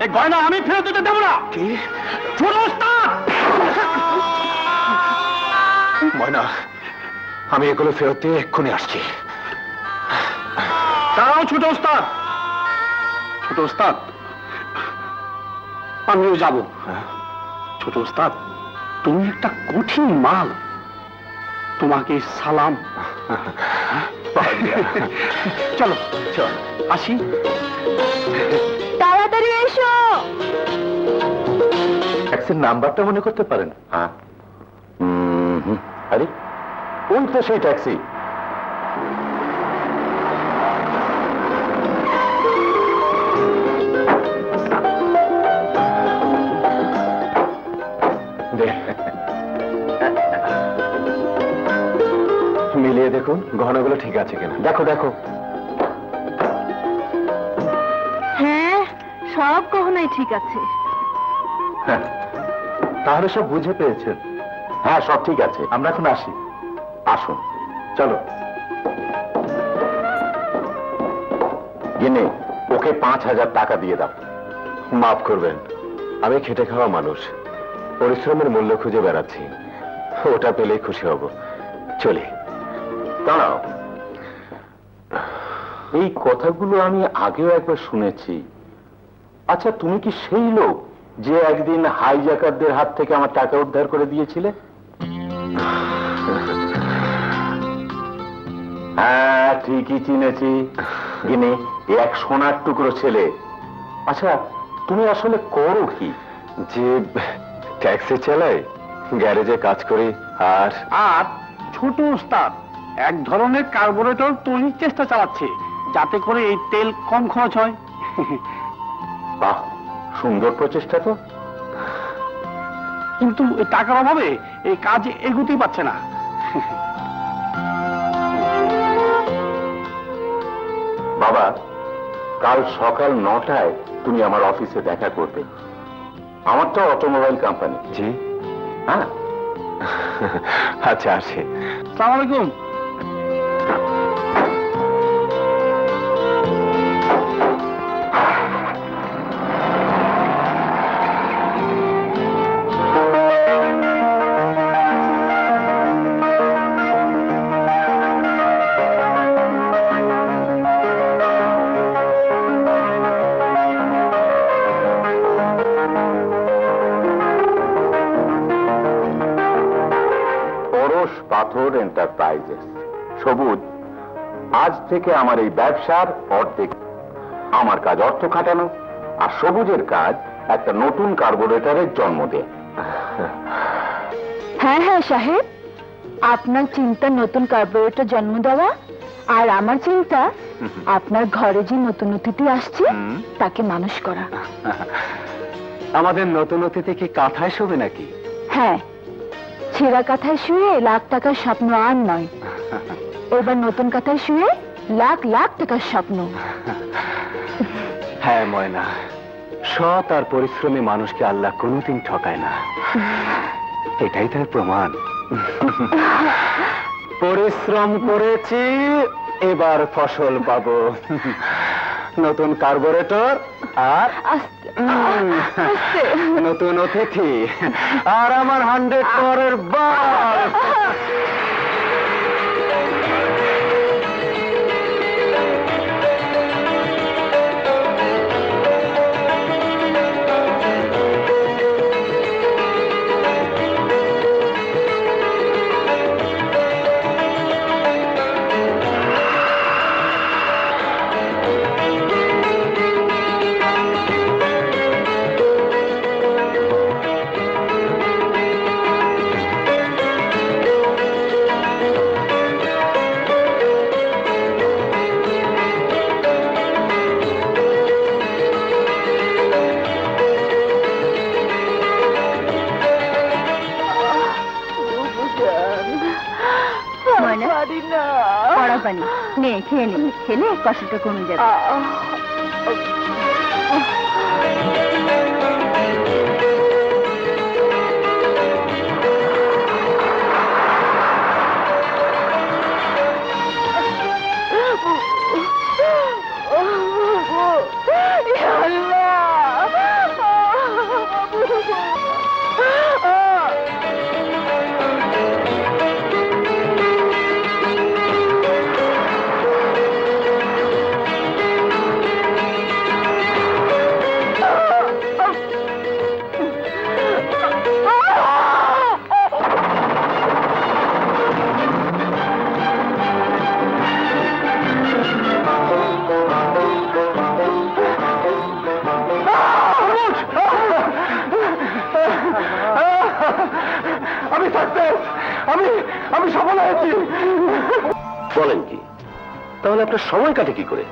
এই গয়না আমি ফেরত দিতে দেবো না। কি? ছোট ওস্তাদ! ময়না, আমি এগুলো ফেরত দিয়ে এক্ষুনি আসছি। তাও ছোট ওস্তাদ। ছোট ওস্তাদ, আমিও যাব। ছোট ওস্তাদ, তুমি একটা কঠিন মাল, তোমাকে সালাম। চলো চল, আসি। তাড়াতাড়ি এসো। ট্যাক্সির নাম্বারটা মনে করতে পারেন? হ্যাঁ। আরে কোন তো সেই ট্যাক্সি? মিলিয়ে দেখুন গহনাগুলো ঠিক আছে কিনা। দেখো দেখো। হ্যাঁ, সব গহনাই ঠিক আছে। হ্যাঁ, তাহলে সব বুঝে পেয়েছেন? হ্যাঁ, সব ঠিক আছে। আমরা এখন আসি। আসুন, চলো। গিনে ওকে 5,000 টাকা দিয়ে দাও। মাফ করবেন, আমি খেটে খাওয়া মানুষ, পরিশ্রমের মূল্য খুঁজে বেড়াচ্ছি। ওটা পেলেই খুশি হব। চলি। দাঁড়াও, এই কথাগুলো আমি আগেও একবার শুনেছি। আচ্ছা, তুমি কি সেই লোক যে একদিন হাইজ্যাকারদের হাত থেকে আমার টাকা উদ্ধার করে দিয়েছিলে? হ্যাঁ, ঠিকই চিনেছি। গিনি, এক সোনার টুকরো ছেলে। আচ্ছা, তুমি আসলে করো কি? যে ট্যাক্সি চালাই, গ্যারেজে কাজ করি। আর আর ছোট ওস্তাদ এক ধরনের কার্বোরেটর তৈরির চেষ্টা চালাচ্ছে, যাতে করে এই তেল কম খরচ হয়। বাহ, সুন্দর প্রচেষ্টা তো। কিন্তু এই টাকার অভাবে এই কাজ এগুতেই পাচ্ছে না। বাবা, কাল সকাল 9টায় তুমি আমার অফিসে দেখা করবে। আমার তো অটোমোবাইল কোম্পানি। জি। হ্যাঁ। আচ্ছা, আসি। আসসালামু আলাইকুম। পাথর এন্টারপ্রাইজেস। সবুজ, আজ থেকে আমার এই ব্যবসার অর্ধেক। আমার কাজ অর্থ খাটানো, আর সবুজের কাজ একটা নতুন কার্বোরেটরের জন্ম দেয়। হ্যাঁ হ্যাঁ সাহেব, আপনার চিন্তা নতুন কার্বোরেটর জন্ম দেওয়া, আর আমার চিন্তা আপনার ঘরে যে নতুন অতিথি আসছে তাকে মানুষ করা। আমাদের নতুন অতিথি কি কাঁথায় শোবে নাকি? হ্যাঁ, ছেঁড়া কাঁথায় শুয়ে লাখ টাকার স্বপ্ন আর নয়, এবার নতুন কাঁথায় শুয়ে লাখ লাখ টাকার স্বপ্ন। হ্যাঁ ময়না, সৎ আর পরিশ্রমী মানুষকে আল্লাহ কোনোদিন ঠকায় না, এটাই তার প্রমাণ। পরিশ্রম করেছি, এবার ফসল পাবো। নতুন কার্বোরেটর আর নতুন অতিথি আর আমার 100 পাওয়ারের বাস। পারি না। পড়া পানি নে, খেয়ে নে, খেলে কষ্টটা কমে যাবে। আমি সাকসেস, আমি সফল হয়েছি। বলেন কি? তাহলে আপনার সময় কাটে কি করে?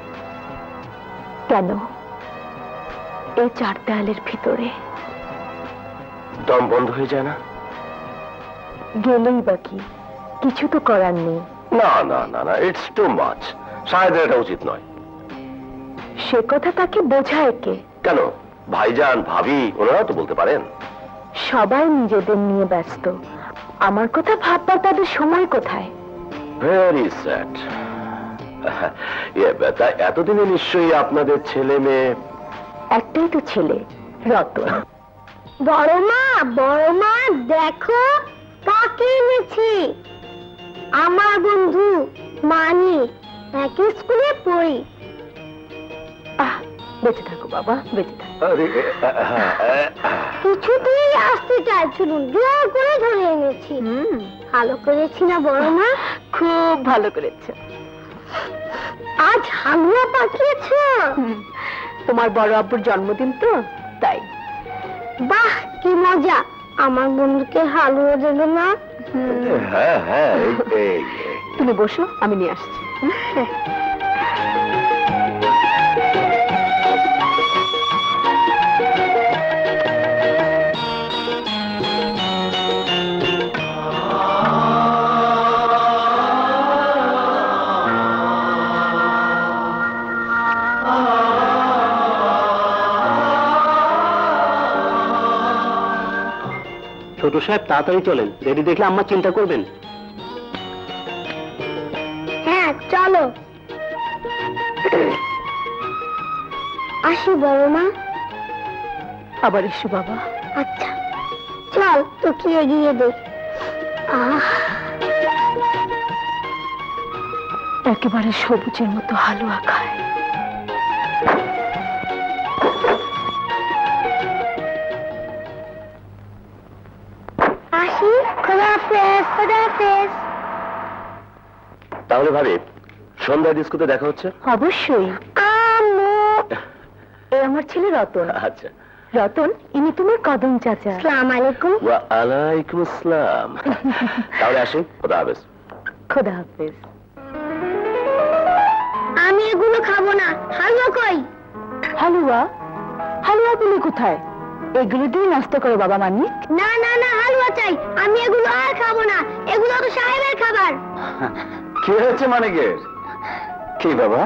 কেন এই চার দেয়ালের ভিতরে দম বন্ধ হয়ে যায় না? গেলেই বাকি, কিছু তো করার নেই। না না না না, ইটস টু মাচ। শায়দ এটা উচিত নয়। সে কথা তাকে বোঝায় কে? কেন, ভাইজান ভাবি ওনারা তো বলতে পারেন। সবাই নিজেদের নিয়ে ব্যস্ত, আমার কথা ভাববার তাদের সময় কোথায়? Very sad. তা এতদিনে নিশ্চয়ই আপনাদের ছেলে মেয়ে? একটাই তো ছেলে, রতন। বড় মা দেখো কাকে এনেছি। আমার বন্ধু মানি, একই স্কুলে পড়ি। বেঁচে থাকো বাবা, বেঁচে থাকো। আরে, কিছুতেই আসতে চাইছিল, জোর করে ধরে এনেছি। ভালো করেছি না বড় মা? খুব ভালো করেছে। আজ হালুয়া পাকিয়েছো? তোমার বড় আব্বুর জন্মদিন তো, তাই। বাহ কি মজা, আমার বন্ধুকে হালুয়া দিল না। হ্যাঁ হ্যাঁ, এই তুমি বসো, আমি নিয়ে আসছি। ছোট সাহেব তাড়াতাড়ি চলেন, রেডি দেখলে আম্মা চিন্তা করবেন। হ্যাঁ চলো। আসি বড় মা। আবার এসো বাবা। আচ্ছা চল তোকে এগিয়ে দে। একেবারে সবুজের মতো হালুয়া খায়। আসি, খোদা হাফেজ, খোদা হাফেজ। তাহলে ভাবি সন্ধ্যা ডিস্কোতে দেখা হচ্ছে? অবশ্যই। আম্মু। এ আমার ছেলে রতন। আচ্ছা। রতন, ইনি তোমার কদম চাচা। আসসালামু আলাইকুম। ওয়া আলাইকুম আসসালাম। তাহলে আসি, খোদা হাফেজ। খোদা হাফেজ। আমি এগুলো খাবো না, হালুয়া কই? হালুয়া? হালুয়া গুলো কোথায়? এগুলো দিয়ে নাস্তা করো বাবা মানিক। না না না, হালুয়া চাই। আমি এগুলো আর খাবো না, এগুলো তো সাহেবের খাবার। কি হয়েছে মানিকের? কি বাবা?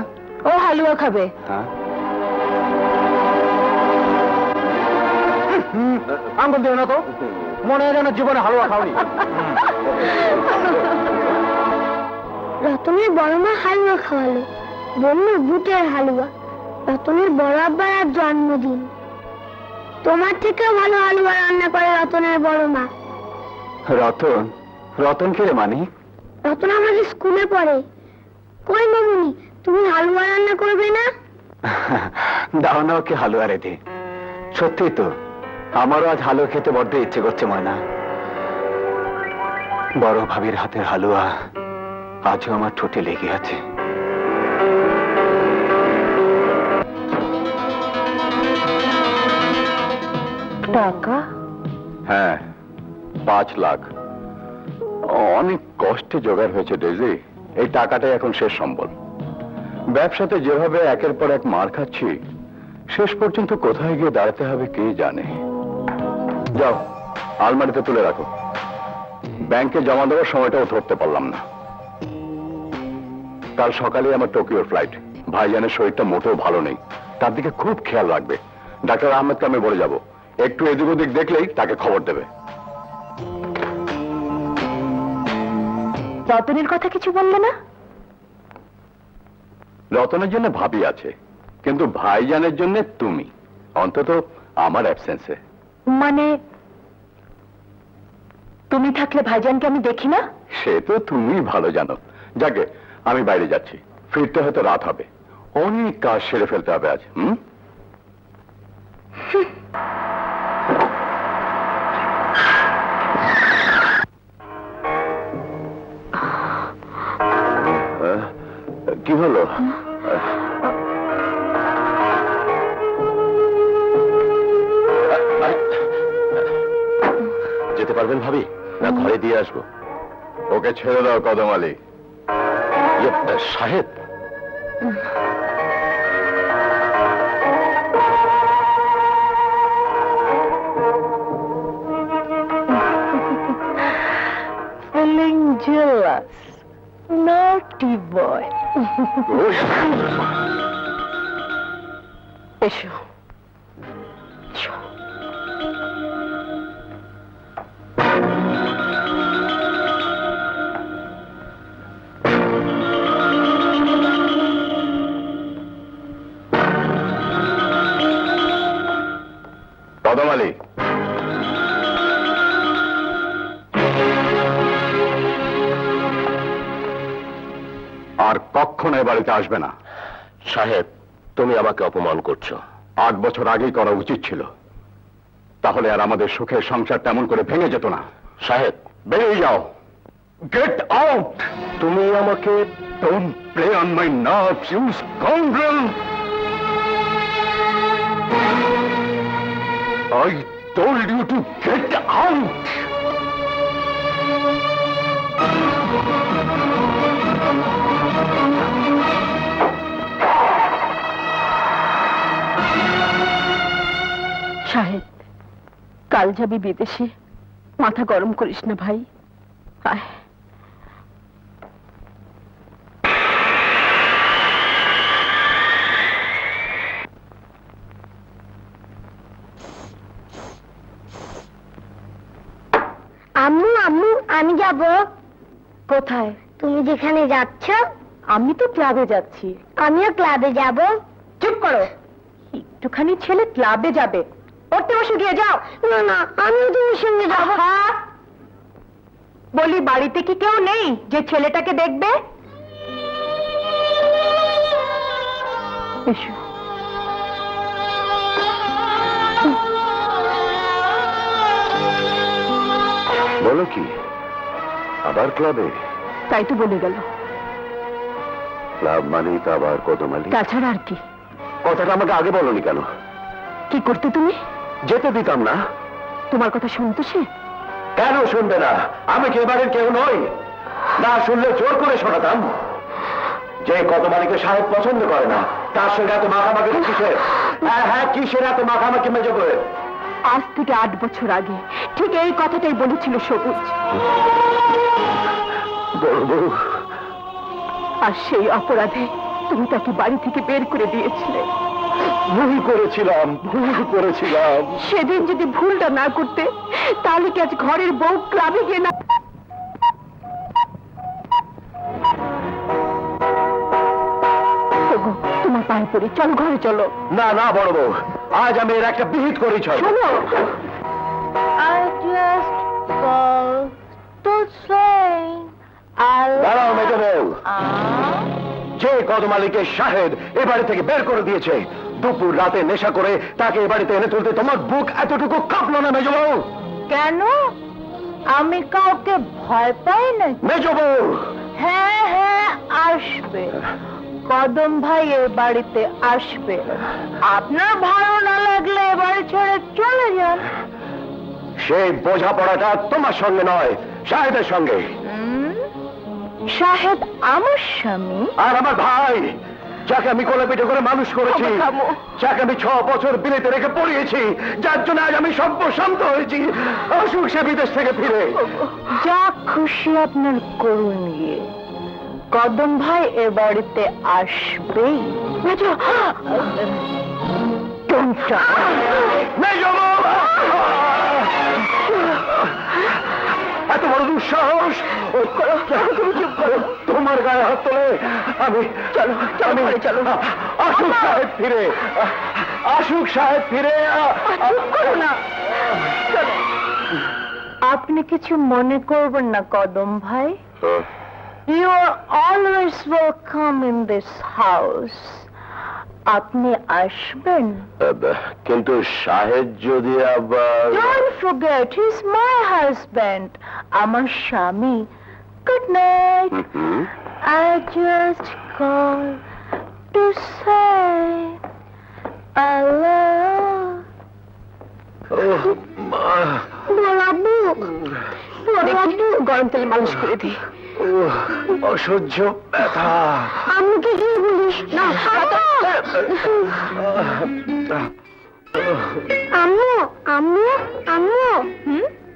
ও হালুয়া খাবে। আঙ্গুল দিও না তো, মনে হয় যেন জীবনে হালুয়া খাওনি। রতনের বড় মা হালুয়া খাওয়ালো, বললো বুটের হালুয়া। রতনের বড় আব্বার আর জন্মদিন। তোমার থেকেও ভালো হালুয়া রান্না করে রতনের বড় মা। রতন? রতন কে রে মানিক? রতন আমাদের স্কুলে পড়ে। কই মামুনি, তুমি হালুয়া রান্না করবে না? দাও না ওকে হালুয়া রেঁধে। সত্যি তো, আমারও আজ হালুয়া খেতে বড্ড ইচ্ছে করছে ময়না। বড় ভাবির হাতের হালুয়া আজও আমার ঠোঁটে লেগে আছে। টাকা? হ্যাঁ, 5 লাখ। অনেক কষ্টে জোগাড় হয়েছে ডেজি। এই টাকাটাই এখন শেষ সম্বল। ব্যবসাতে যেভাবে একের পর এক মার খাচ্ছি, শেষ পর্যন্ত কোথায় গিয়ে দাঁড়াতে হবে কে জানে। যাও, আলমারিতে তুলে রাখো। ব্যাংকে জমা দেওয়ার সময়টাও ধরতে পারলাম না। কাল সকালে আমার টোকিওর ফ্লাইট। ভাইজানের শরীরটা মোটেও ভালো নেই, তার দিকে খুব খেয়াল রাখবে। ডাক্তার আহমেদকে আমি বলে যাব, একটু এদিক ওদিক দেখলেই তাকে খবর দেবে। রতনের কথা কিছু বললে না? রতনের জন্য ভাবি আছে, কিন্তু ভাইজানের জন্য তুমি, অন্তত আমার অ্যাবসেন্সে। মানে তুমি থাকলে ভাইজানকে আমি দেখি না? সে তো তুমি ভালো জানো। যাকে, আমি বাইরে যাচ্ছি, ফিরতে হয়তো রাত হবে। অনেক কাজ সেরে ফেলতে হবে আজ। কি হলো? যেতে পারবেন ভাবি, না ঘরে দিয়ে আসবো? ওকে ছেড়ে দাও কদম আলী। সাহেব, feeling jealous, naughty boy. এসো, এসো। কদম আলী, আর কখনো এ বাড়িতে আসবে না। সাহেব, তুমি আমাকে অপমান করছো। 8 বছর আগেই করা উচিত ছিল, তাহলে আর আমাদের সুখের সংসার তেমন করে ভেঙে যেত না। সাহেব, বেরিয়ে যাও। Get out! তুমি আমাকে don't play on my nerves, you scoundrel! I told you to get out! সাহেব, কাল যাবি বিদেশে, মাথা গরম করিস না ভাই। আয়। আম্মু আম্মু, আমি যাব। কোথায়? তুমি যেখানে যাচ্ছ। আমি তো ক্লাবে যাচ্ছি। আমিও ক্লাবে যাব। চুপ করো, একটুখানি ছেলে ক্লাবে যাবে, পড়তে বসে গিয়ে যাও। না না, আমিও তোমার সঙ্গে যাব। বলি, বাড়িতে কি কেউ নেই যে ছেলেটাকে দেখবে? এসো। বলো কি, আবার ক্লাবে? তাই তো বলে গেল। ক্লাব মানেই তো আবার কদম আলী। তাছাড়া আর কি? কথাটা আমাকে আগে বলনি কেন? কি করতে তুমি? যেতে দিতাম না। তোমার কথা শুনতো সে? কেন শুনবে না? আমি কি এবারের কেউ নই? না শুনলে জোর করে শোনাতাম। যে কদম আলীকে সাহেব পছন্দ করে না, তার সঙ্গে এত মাখামাখি কিসের? হ্যাঁ, কিসের এত মাখামাখি মেজে করে? আজ থেকে 8 বছর আগে ঠিক এই কথাটাই বলেছিল সবুজ। বড় বউ, আর সেই অপরাধে তুমি তাকে বাড়ি থেকে বের করে দিয়েছিলে। ভুল করেছিলাম। সেদিন যদি ভুলটা না করতে, তাহলে কি আজ ঘরের বউ ক্লাবে গিয়ে না? ওগো, তোমার পায়ে পড়ি, চলো ঘরে চলো। না না বড় বউ, আজ আমি এর একটা বিহিত করি। শোনো, I just called to say I দাঁড়াও মেজে বউ। যে কদম আলীকে শাহেদ এ বাড়ি থেকে বের করে দিয়েছে, দুপুর রাতে নেশা করে তাকে এ বাড়িতে এনে তুলতে তোমার বুক এতটুকু কাঁপলো না মেজো বউ? কেন? আমি কাউকে ভয় পাই না। মেজো বউ, হ্যাঁ হ্যাঁ, আসবে। কদম ভাই এ বাড়িতে আসবে। আপনার ভালো না লাগলে এ বাড়ি ছেড়ে চলে যান। সেই বোঝাপড়াটা তোমার সঙ্গে নয়, শাহেদের সঙ্গে। শাহেদ আমার স্বামী। আর আমার ভাই, যাকে আমি কোলে পিঠে করে মানুষ করেছি, থামো, থামো। যাকে আমি 6 বছর বিলেতে রেখে পড়িয়েছি, যার জন্য আজ আমি সভ্য-শান্ত হয়েছি, আসুক সে বিদেশ থেকে ফিরে। যা খুশি আপনার করুন গিয়ে। কদম ভাই এ বাড়িতে আসবেই। মেজো, Don't try. মেজো বউ! এত বড় দুঃসাহস! তোমার গায়ে হাত তোলে! আমি চলো, চলো, ঘরে চলো। আসুক সাহেব ফিরে! আসুক সাহেব ফিরে! চুপ করো না। চলো। আপনি কিছু মনে করবেন না কদম ভাই। You are always welcome in this house. আপনি আসবেন। কিন্তু সাহেব যদি আবার... Don't forget, he's my husband. আমার স্বামী। Good night. I just called to say I love. বড়াবু, গরম তেলে মালিশ করে দিই। অসহ্য ব্যথা। আম্মুকে কি বলিস না? আম্মু, আম্মু, আম্মু,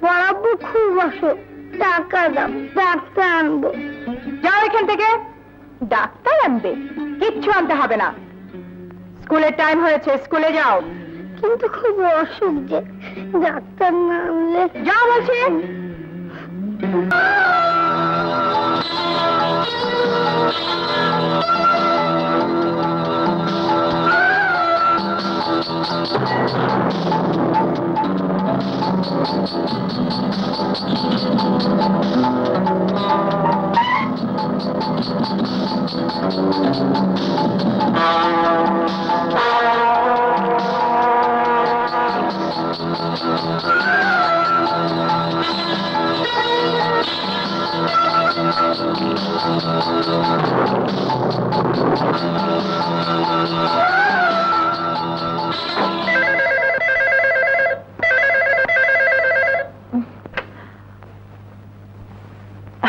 বড়াবু খুব অসুখ, টাকা দাও, ডাক্তার আনবো। যাও এখান থেকে। ডাক্তার আনবে? কিচ্ছু আনতে হবে না। স্কুলের টাইম হয়েছে, স্কুলে যাও। কিন্তু খুব অসুখ যে, ডাক্তার না আনলে। যাও বলছি।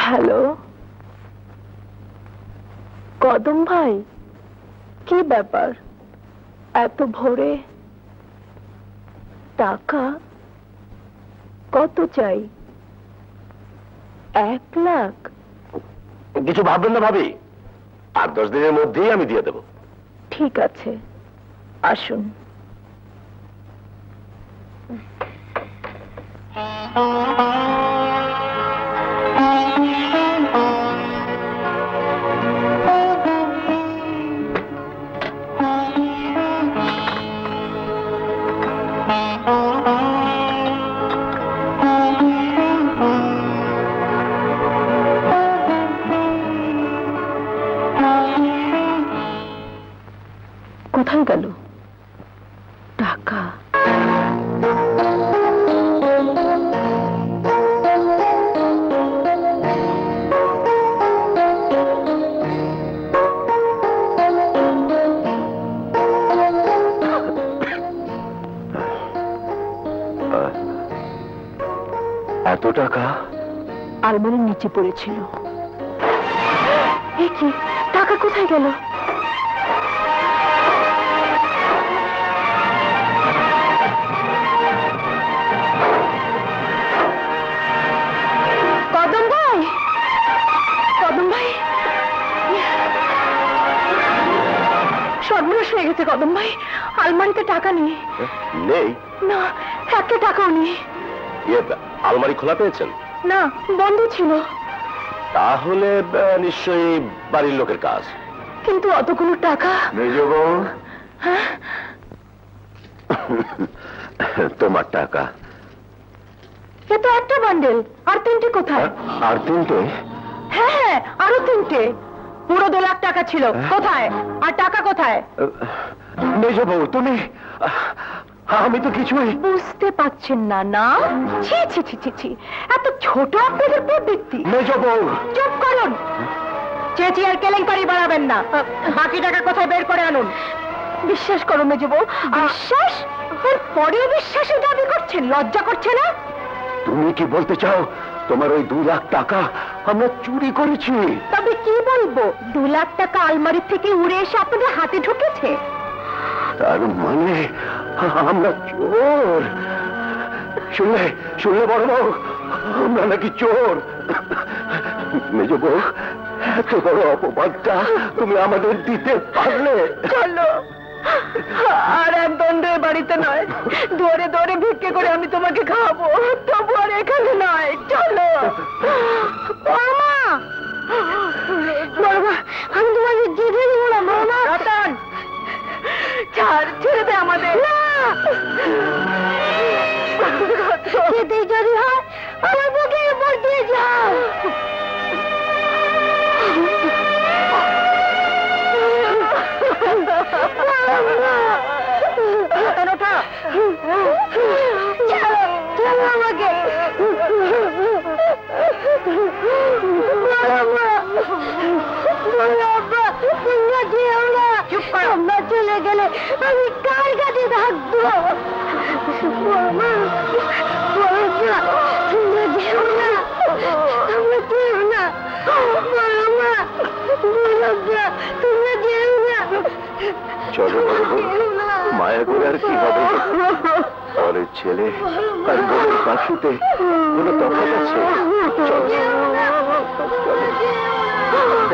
হ্যালো, কদম ভাই, কি ব্যাপার এত ভোরে? টাকা কত চাই? 1 লাখ? কিছু ভাববেন না ভাবি, 8-10 দিনের মধ্যেই আমি দিয়ে দেব। ঠিক আছে, আসুন। কোথায় গেল টাকা? এত টাকা? আলমারির নিচে পড়েছিল। এ কি, টাকা কোথায় গেল? কদম ভাই, কদম ভাই, সর্বনাশ হয়ে গেছে কদম ভাই। আলমারিতে টাকা নেই। নেই? না, একটা টাকাও নেই। আলমারি খোলা পেয়েছেন? না, বন্ধ ছিল। তাহলে নিশ্চয়ই বাড়ির লোকের কাজ। কিন্তু অতগুলো টাকা। মেজো বউ, হ্যাঁ, তোমার টাকা। এ তো একটা বান্ডেল, আর 3টে কোথায়? আর 3টে? হ্যাঁ, আরো 3টে। পুরো 2 লাখ টাকা ছিল, কোথায়? আর টাকা কোথায়? মেজো বউ, তুমি... আমি তো কিছুই বুঝতে পারছেন না? না, ছি ছি ছি ছি ছি, এত ছোট আপনাদের প্রবৃত্তি। মেজো বউ, চুপ করুন। চেঁচিয়ে আর কেলেঙ্কারি বাড়াবেন না। বাকি টাকা কোথায় বের করে আনুন। বিশ্বাস করো মেজো বউ। বিশ্বাস? পরেও বিশ্বাসের দাবি করছেন? লজ্জা করছে না? তুমি কি বলতে চাও তোমার ওই 2 লাখ টাকা আমরা চুরি করেছি? তবে কি বলবো, 2 লাখ টাকা আলমারি থেকে উড়ে এসে আপনাদের হাতে ঢুকেছে। তার মানে আমরা চোর? শুনলে শুনলে বড় বউ, আমরা নাকি চোর? মেজ বউ, এত বড় অপবাদটা তুমি আমাদের দিতে পারলে? চলো, আর এক দণ্ডের বাড়িতে নয়, দৌড়ে দৌড়ে ভিক্ষে করে আমি তোমাকে খাওয়াবো, তবু আর এখানে নয়। চলো বড়মা, বড়মা, আমি তোমাকে যেতে দেবো না বড়মা। রতন, ছাড়, ছেড়ে দে আমাদের। যেতে যদি হয় আমার বুকের উপর দিয়ে যাও। আমাকে আমরা চলে গেলে আমি কার কাছে থাকবো? তোমরা যেও না, তোমরা যেও না, তোমরা যেও না। চলো বড় বউ, মায়া করে আর কি হবে? পরের ছেলে আর বউয়ের পাখিতে কোনো তফাৎ আছে? চলো,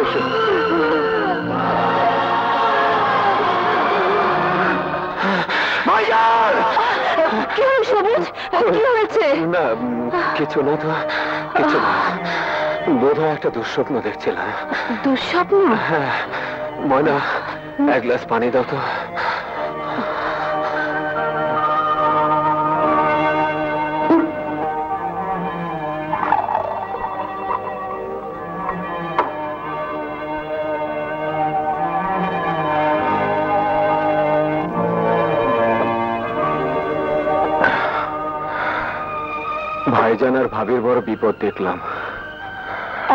এসো। ভাইজান! কি হল সবুজ, কি হয়েছে? না, কিছু না তো, কিছু না। বোধ হয় একটা দুঃস্বপ্ন দেখছিলাম। দুঃস্বপ্ন? হ্যাঁ, ময়না, এক গ্লাস পানি দাও তো। ভাইজান আর ভাবির বড় বিপদ দেখলাম।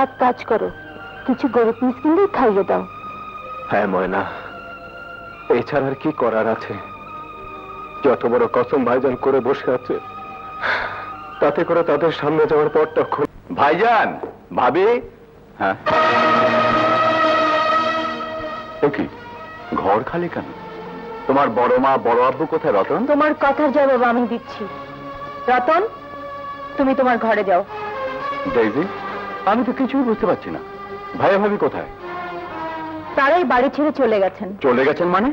এক কাজ করো, কিছু গরিব মিসকিনদের খাইয়ে দাও। হ্যাঁ ময়না, এছাড়া আর কি করার আছে? যত বড় কসম ভাইজান করে বসে আছে, তাতে করে তাদের সামনে যাওয়ার পরটা ভাইজান, ভাবি। হ্যাঁ, কি ঘর খালি কেন? তোমার বড় মা বড় আব্বু কোথায়? রতন? তোমার কথার জবাব আমি দিচ্ছি। রতন, তুমি তোমার ঘরে যাও। ডেইজি, আমি তো কিছুই বুঝতে পারছি না, ভাইয়া ভাবি কোথায়? তারাই বাড়ি ছেড়ে চলে গেছেন। চলে গেছেন মানে?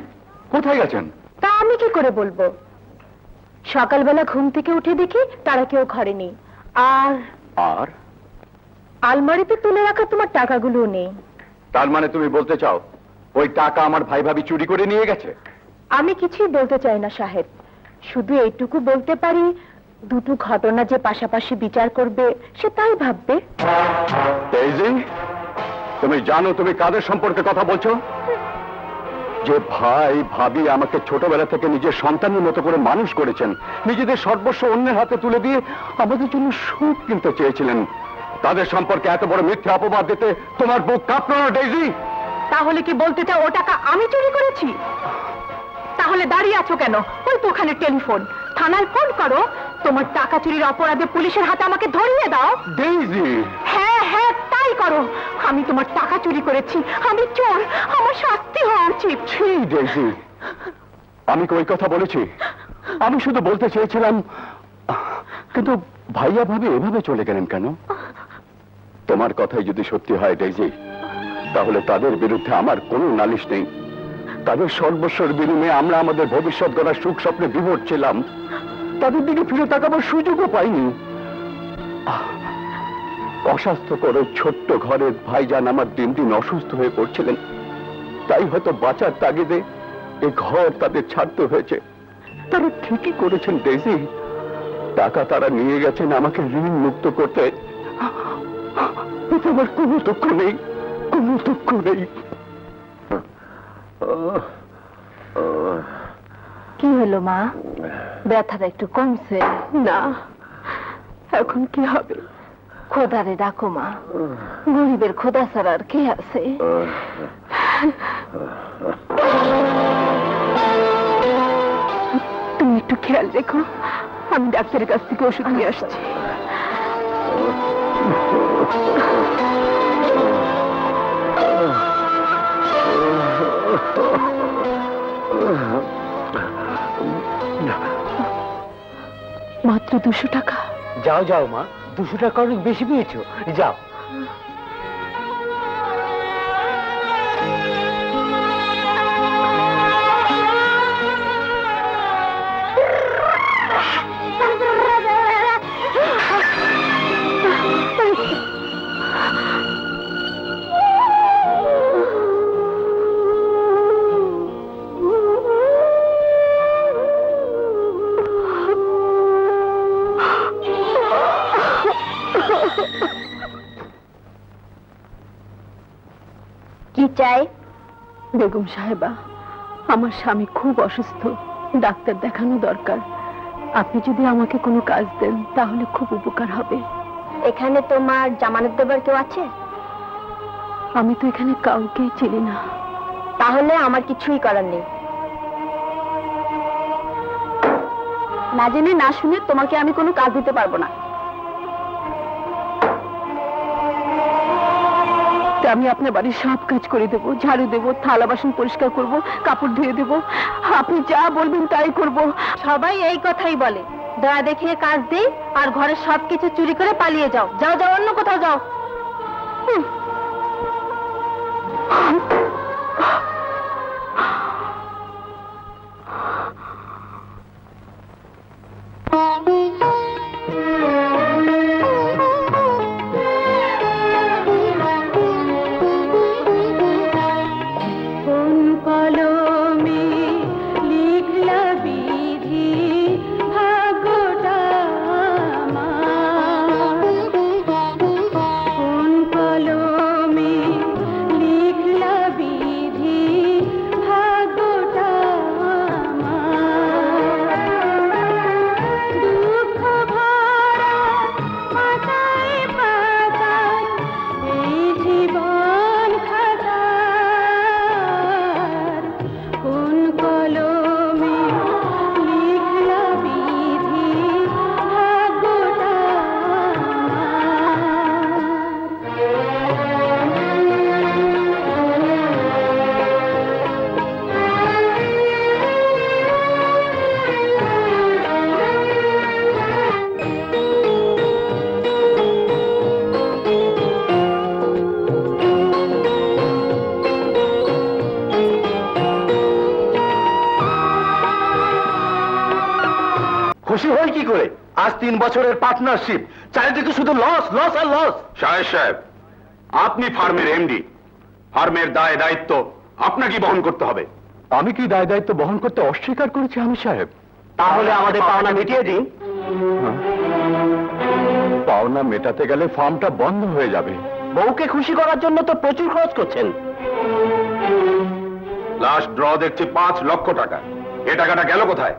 কোথায় গেছেন? তা আমি কি করে বলবো? সকালবেলা ঘুম থেকে উঠে দেখি তারা কেউ ঘরে নেই, আর আর আলমারিতে তুলে রাখা তোমার টাকাগুলো নেই। তার মানে তুমি বলতে চাও ওই টাকা আমার ভাই ভাবি চুরি করে নিয়ে গেছে? আমি কিছুই বলতে চাই না সাহেব, শুধু এইটুকু বলতে পারি, দুটো ঘটনা যে পাশাপাশি বিচার করবে সে তাই ভাববে। ডেইজি, তুমি জানো তুমি কাদের সম্পর্কে কথা বলছো? যে ভাই ভাবি আমাকে ছোটবেলা থেকে নিজের সন্তানের মতো করে মানুষ করেছেন, নিজেদের সর্বস্ব অন্যের হাতে তুলে দিয়ে আমাদের জন্য সুখ কিনতে চেয়েছিলেন, তাদের সম্পর্কে এত বড় মিথ্যা অপবাদ দিতে তোমার বুক কাঁপলো না ডেইজি? তাহলে কি বলতে চাও ও টাকা আমি চুরি করেছি? তাহলে দাঁড়িয়ে আছো কেন? ওই তো ওখানে টেলিফোন, থানায় ফোন করো, তোমার টাকা চুরির অপরাধে পুলিশের হাতে আমাকে ধরিয়ে দাও। ডেইজি! হ্যাঁ হ্যাঁ, তাই করো। আমি তোমার টাকা চুরি করেছি, আমি চোর, আমার শাস্তি হওয়া উচিত। ছি ডেইজি, আমি কি ওই কথা বলেছি? আমি শুধু বলতে চেয়েছিলাম, কিন্তু ভাইয়া ভাবি এভাবে চলে গেলেন কেন? তোমার কথাই যদি সত্যি হয় ডেইজি, তাহলে তাদের বিরুদ্ধে আমার কোনো নালিশ নেই। তাদের সর্বস্বর বিনিময়ে আমরা আমাদের ভবিষ্যৎ গড়ার সুখ স্বপ্নে বিভোর ছিলাম, তাদের দিকে ফিরে তাকাবার সুযোগও পাইনি। অস্বাস্থ্যকর ওই ছোট্ট ঘরে ভাইজান আমার দিন দিন অসুস্থ হয়ে পড়ছিলেন, তাই হয়তো বাঁচার তাগিদে এ ঘর তাদের ছাড়তে হয়েছে। তারা ঠিকই করেছেন ডেইজি, টাকা তারা নিয়ে গেছেন আমাকে ঋণ মুক্ত করতে। এতে আমার কোনো দুঃখ নেই, কোনো দুঃখ নেই। কি হলো মা, ব্যথাটা একটু কমছে? না, এখন কি হবে? খোদারে ডাকো মা, গরিবের খোদা ছাড়া আর কে আছে? তুমি একটু খেয়াল রেখো, আমি ডাক্তারের কাছ থেকে ওষুধ নিয়ে আসছি। মাত্র 200 টাকা? যাও যাও মা, 200 টাকা অনেক বেশি পেয়েছো, যাও। কি চাই? বেগম সাহেবা, আমার স্বামী খুব অসুস্থ, ডাক্তার দেখানো দরকার। আপনি যদি আমাকে কোনো কাজ দেন তাহলে খুব উপকার হবে। এখানে তোমার জামানত দেবার কেউ আছে? আমি তো এখানে কাউকেই চিনি না। তাহলে আমার কিছুই করার নেই। না জেনে না শুনে তোমাকে আমি কোনো কাজ দিতে পারবো না। তা আমি আপনার বাড়ির সব কাজ করে দেবো, ঝাড়ু দেবো, থালা বাসন পরিষ্কার করব, কাপড় ধুয়ে দেবো। আপনি যা বলবেন তাই করব। সবাই এই কথাই বলে, দয়া দেখিয়ে কাজ দেই আর ঘরের সবকিছু চুরি করে পালিয়ে যাও। যাও যাও, অন্য কোথাও যাও। কোন কলমে লিখলা বিধি ভাগ্যটা আমার? কোন কলমে লিখলা বিধি ভাগ্যটা আমার? দুঃখ ভরা পাতায় পাতায় এই জীবন খাতার। কোন কলমে লিখলা বিধি ভাগ্যটা খুশি হই কি করে? আজ 3 বছরের পার্টনারশিপ, চারিদিকে শুধু লস লস আর লস। সাহেব সাহেব, আপনি ফার্মের এমডি, ফার্মের দায় দায়িত্ব আপনাকে বহন করতে হবে। আমি কি দায় দায়িত্ব বহন করতে অস্বীকার করেছি আমি সাহেব? তাহলে আমাদের পাওনা মিটিয়ে দিন। পাওনা মেটাতে গেলে ফার্মটা বন্ধ হয়ে যাবে। বউকে খুশি করার জন্য তো প্রচুর খরচ করছেন। লাস্ট ড্র দেখছি 5 লক্ষ টাকা। এ টাকাটা গেল কোথায়?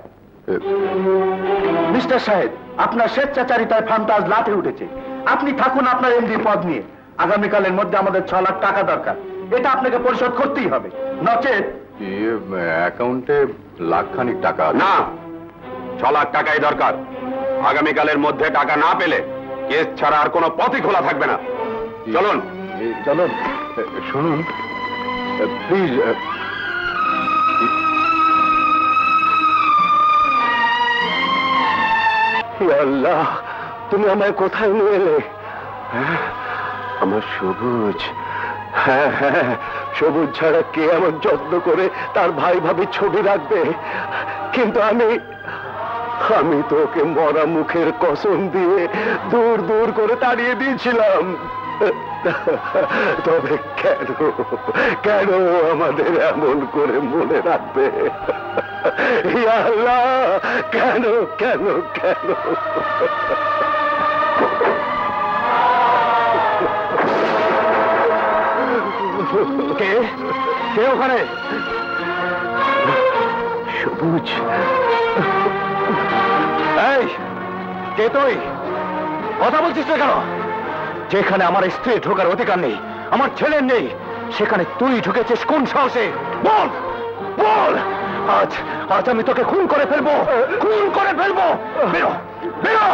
মিস্টার সাহেব, আপনার স্বেচ্ছাচারিতায় ফার্মটা আজ লাটে উঠেছে। আপনি থাকুন আপনার এমডি পদ নিয়ে। আগামীকালের মধ্যে আমাদের 6 লাখ টাকা দরকার। এটা আপনাকে পরিশোধ করতেই হবে, নচেত অ্যাকাউন্টে লাখখানিক টাকা না, 6 লাখ টাকাই দরকার। আগামীকালের মধ্যে টাকা না পেলে কেস ছাড়া আর কোনো পথই খোলা থাকবে না। চলুন চলুন। শুনুন প্লিজ, আল্লাহ, তুমি আমায় কোথায় নিয়ে এলে? আমার সবুজ। হ্যাঁ হ্যাঁ, সবুজ ছাড়া কে আমার যত্ন করে তার ভাই ভাবি ছবি রাখবে? কিন্তু আমি তো ওকে মরা মুখের কসম দিয়ে দূর দূর করে তাড়িয়ে দিয়েছিলাম। তবে কেন কেন আমাদের এমন করে মনে রাখবে? ইয়া আল্লাহ, কেন কেন কেন? কে কে ওখানে? সবুজ। এই, কে তুই? কথা বলছিস না কেন? যেখানে আমার স্ত্রী ঢোকার অধিকার নেই, আমার ছেলের নেই, সেখানে তুই ঢুকেছিস কোন সাহসে? বল বল। আজ আজ আমি তোকে খুন করে ফেলবো, খুন করে ফেলবো। বেরো বেরো,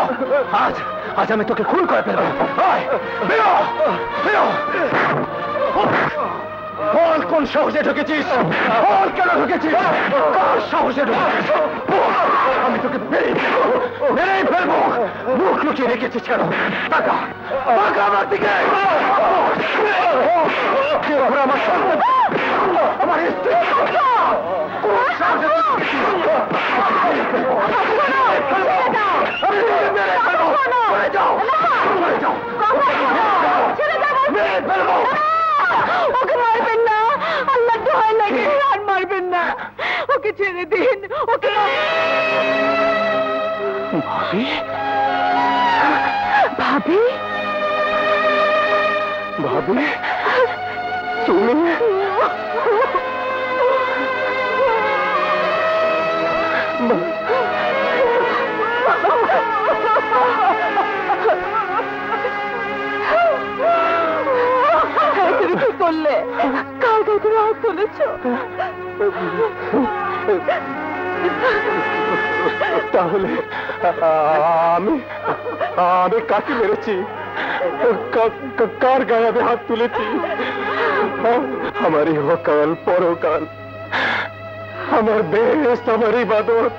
আজ আজ আমি তোকে খুন করে ফেলবো। আয়, বেরো বেরো। বল কোন সাহসে ঢুকেছিস? বল কেন ঢুকেছিস? কার সাহসে ঢুকেছিস? বল, আমি তোকে মেরেই ফেলবো। মুখ লুকিয়ে রেখেছিস কেন? টাকা টাকা আমার দিকে। আমার সন্তান, আমার স্ত্রী, কোন সাহসে ঢুকেছিস? মেরে ফেলবো। মরে যাও, মরে যাও, মেরে ফেলবো। ওকে মারবেন না, আল্লাহ দোহাই লাগে, আর মারবেন না। ওকে ছেড়ে দিন, ওকে। ভাবি, ভাবি, ভাবি, তুমি তুমি কি করলে? কার গায়ে তুমি হাত তুলেছ? তাহলে আমি আমি কাকে মেরেছি? কার গায়ে আমি হাত তুলেছি? আমার ইহকাল পরকাল, আমার বেশ, আমার ইবাদত,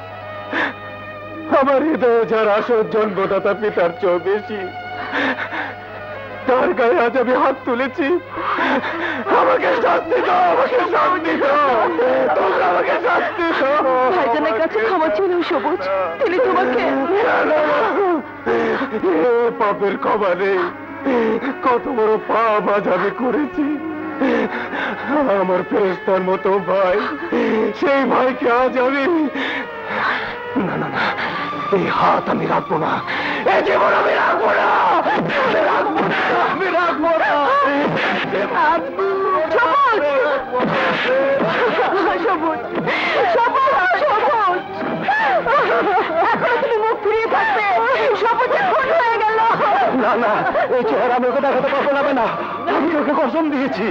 আমার হৃদয় যার আসল জন্মদাতা পিতার চেয়েও বেশি, তার গায়ে আজ আমি হাত তুলেছি। আমাকে শাস্তি দাও, আমাকে শাস্তি দাও, তোমরা আমাকে শাস্তি দাও। ভাইজানের কাছে ক্ষমা ছিল সবুজ, তিনি তোমাকে এ পাপের ক্ষমা নেই। কত বড় পাপ আজ আমি করেছি। আমার ফেরেশতার মতো ভাই, সেই ভাইকে আজ আমি না না না, এই হাত আমি রাখবো না, এই জীবন আমি রাখবো না, আমি রাখবো না, আমি রাখবো না। সবুজ, সবুজ, সবুজ, এখনো তুমি মুখ ফিরিয়ে থাকবে। সবুজের খুন হয়ে গেল। না না, এই চেহারা আমি ওকে দেখাতে পারবো না, না, আমি ওকে কসম দিয়েছি।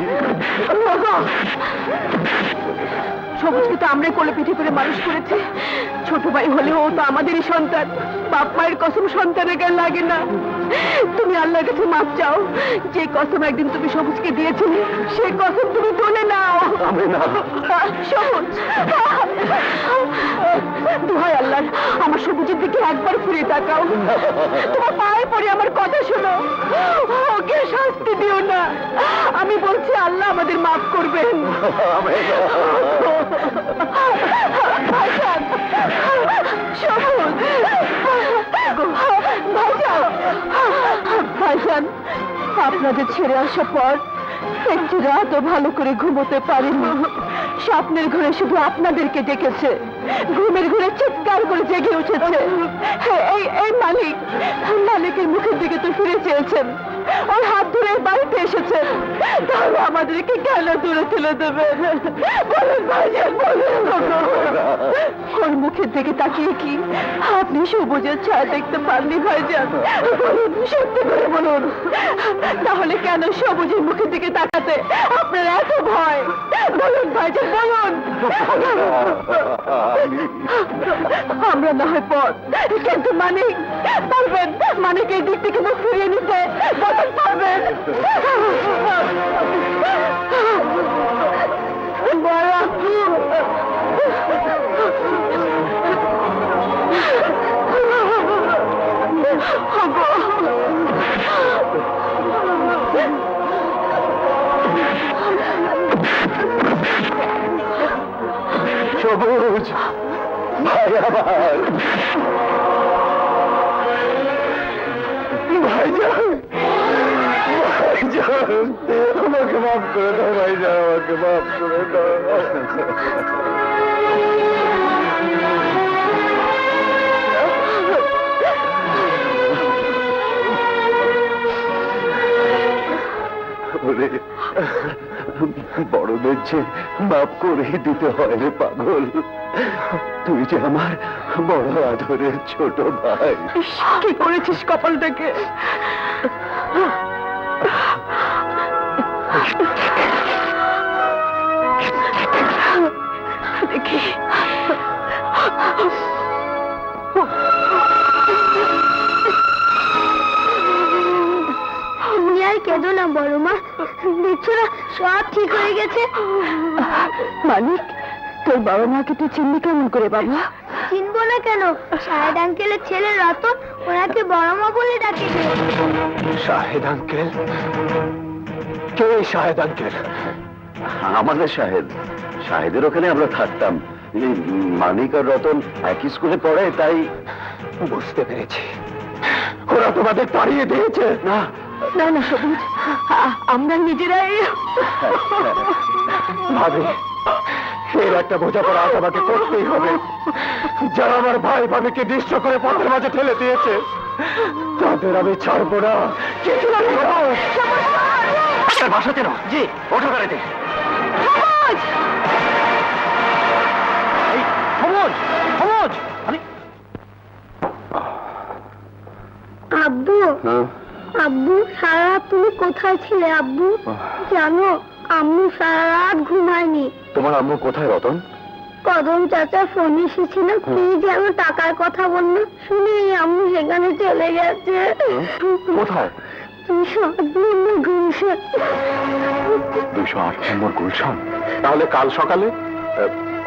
সবুজকে তো আমরাই কোলে পিঠে করে মানুষ করেছি। ছোট ভাই হলেও ও তো আমাদেরই সন্তান। বাপ মায়ের কসম সন্তানের গায়ে লাগে না। তুমি আল্লাহর কাছে মাপ চাও। যে কসম একদিন তুমি সবুজকে দিয়েছিলে, সেই কসম তুমি তুলে নাও। আমি না। সবুজ, দোহাই আল্লাহ, আমার সবুজের দিকে একবার ফিরে তাকাও। তোমার পায়ে পড়ে আমার কথা শোনো, ওকে শাস্তি দিও না। আমি বলছি আল্লাহ আমাদের মাফ করবেন। ভাইজান, সবুজ, ভাইজান, ভাইজান, আপনাদের ছেড়ে আসার পর একটি রাতও ভালো করে ঘুমোতে পারেনি। স্বপ্নের ঘরে শুধু আপনাদেরকে ডেকেছে, ঘুমের ঘরে চিৎকার করে জেগে উঠেছে। এই মালিক, মালিকের মুখের দিকে তো ফিরে চেয়েছেন, ওর হাত ধরে বাড়িতে এসেছেন, তাহলে আমাদেরকে কেন দূরে তুলে দেবেন? বলুন ভাইজান, বলুন। ওর মুখের দিকে তাকিয়ে কি আপনি সবুজের ছায়া দেখতে পাননি ভাইজান? বলুন, সত্যি করে বলুন, তাহলে কেন সবুজের মুখের দিকে তাকাতে আপনার এত ভয়? বলুন ভাইজান, বলুন। আমরা না হয় পথ, কিন্তু মানিক পারবেন? মানিকের দিক থেকে মুখ ফিরিয়ে নিতে বলুন, পারবেন? বড় আপু, সবুজ ভাই, আমার ভাইজান, ভাইজান, আমাকে মাফ করে দাও ভাইজান, আমাকে মাফ করে দাও। বড়দের যে মাফ করে দিতে হয় রে পাগল। তুই যে আমার বড় আদরের ছোট ভাই। কি করেছিস কপালটাকে? দেখি আর কেঁদো না বড় মা, দেখছো না সব ঠিক হয়ে গেছে। মানিক, তোর বাবা মাকে তুই চিনলি কেমন করে বাবা? চিনবো না কেন, শাহেদ আঙ্কেলের ছেলে রতন ওনাকে বড় মা বলে ডাকে। শাহেদ আঙ্কেল? কে শাহেদ আঙ্কেল? আমাদের শাহেদ, শাহেদের ওখানে আমরা থাকতাম। এই মানিক আর রতন একই স্কুলে পড়ে, তাই বুঝতে পেরেছি, ওরা তোমাদের তাড়িয়ে দিয়েছে। না না না সবুজ, আমরা নিজেরাই। ভাবি, এর একটা বোঝাপড়া আজ আমাকে করতেই হবে। যারা আমার ভাই ভাবিকে নিঃস্ব করে পথের মাঝে ঠেলে দিয়েছে, তাদের আমি ছাড়বো না। রতনের বাসা চেনো? জি। ওঠো গাড়িতে। সবুজ, সবুজ, আরে আব্বু আব্বু সারা রাত তুমি কোথায় ছিলে আব্বু? জানো আম্মু সারা রাত ঘুমায়নি। তোমার আম্মু কোথায় রতন? কদম চাচা ফোন এসেছিল কি যেন টাকার কথা বললো, শুনে আম্মু সেখানে চলে গেছে। কোথায়? 208 নম্বর গুলশান। 208 নম্বর গুলশান? তাহলে কাল সকালে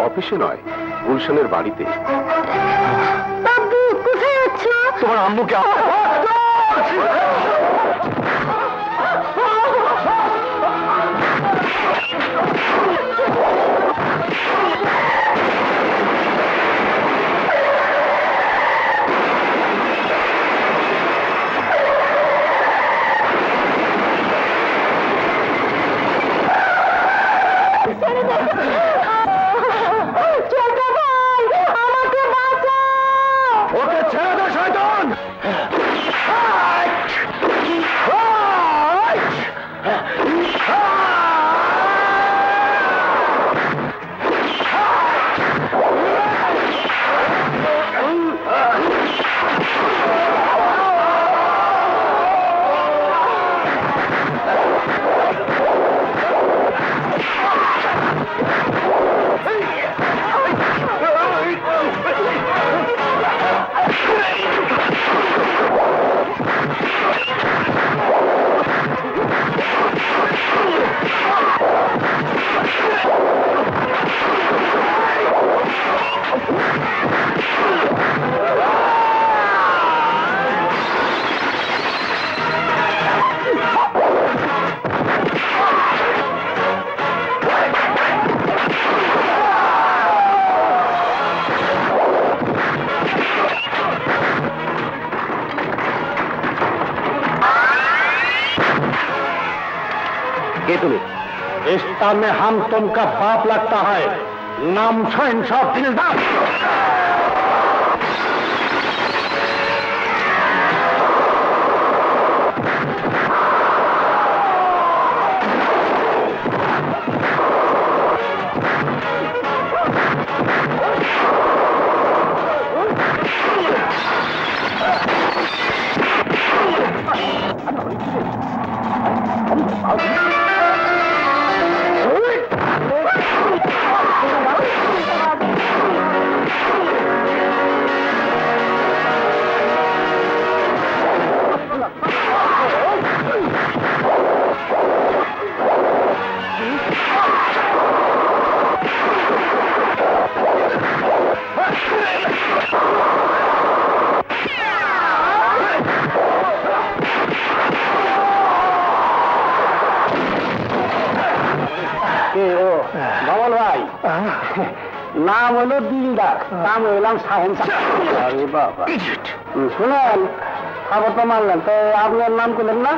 অফিসে নয়, গুলশানের বাড়িতে। আব্বু কোথায় যাচ্ছ? তোমার আম্মুকে ওকে ছেড়ে দে শয়তান! কে তুমি? रिश्ता में हम तुमका बाप लगता है, नाम शहंशाह दिलदार। কমল ভাই, নাম হলো দিলদার, নাম হইলাম শাহেনশাহ। আরে বাবা, শুনেন খবর তো মানলেন, তো আপনার নাম করলেন না?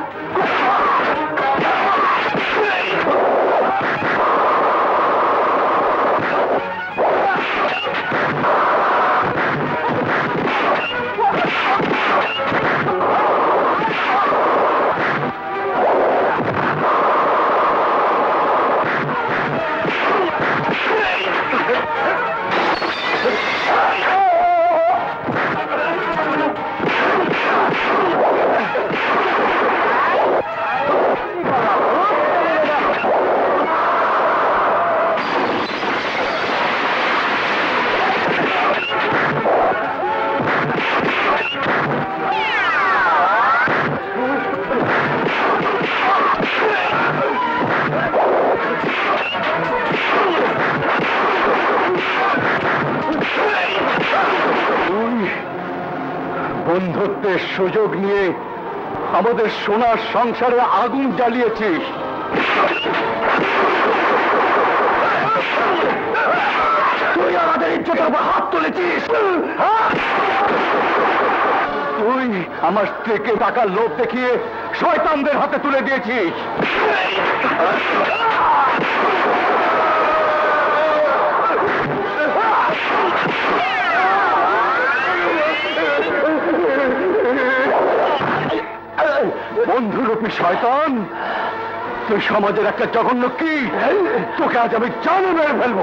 বন্ধুত্বের সুযোগ নিয়ে আমাদের সোনার সংসারে আগুন জ্বালিয়েছিস। তুই আমাদের ইজ্জতের উপর হাত তুলেছিস। তুই আমার স্ত্রীকে টাকার লোভ দেখিয়ে শয়তানদের হাতে তুলে দিয়েছিস। বন্ধুরূপী শয়তান, তুই সমাজের একটা জঘন্য কি তোকে আজ আমি জানে মেরে ফেলবো।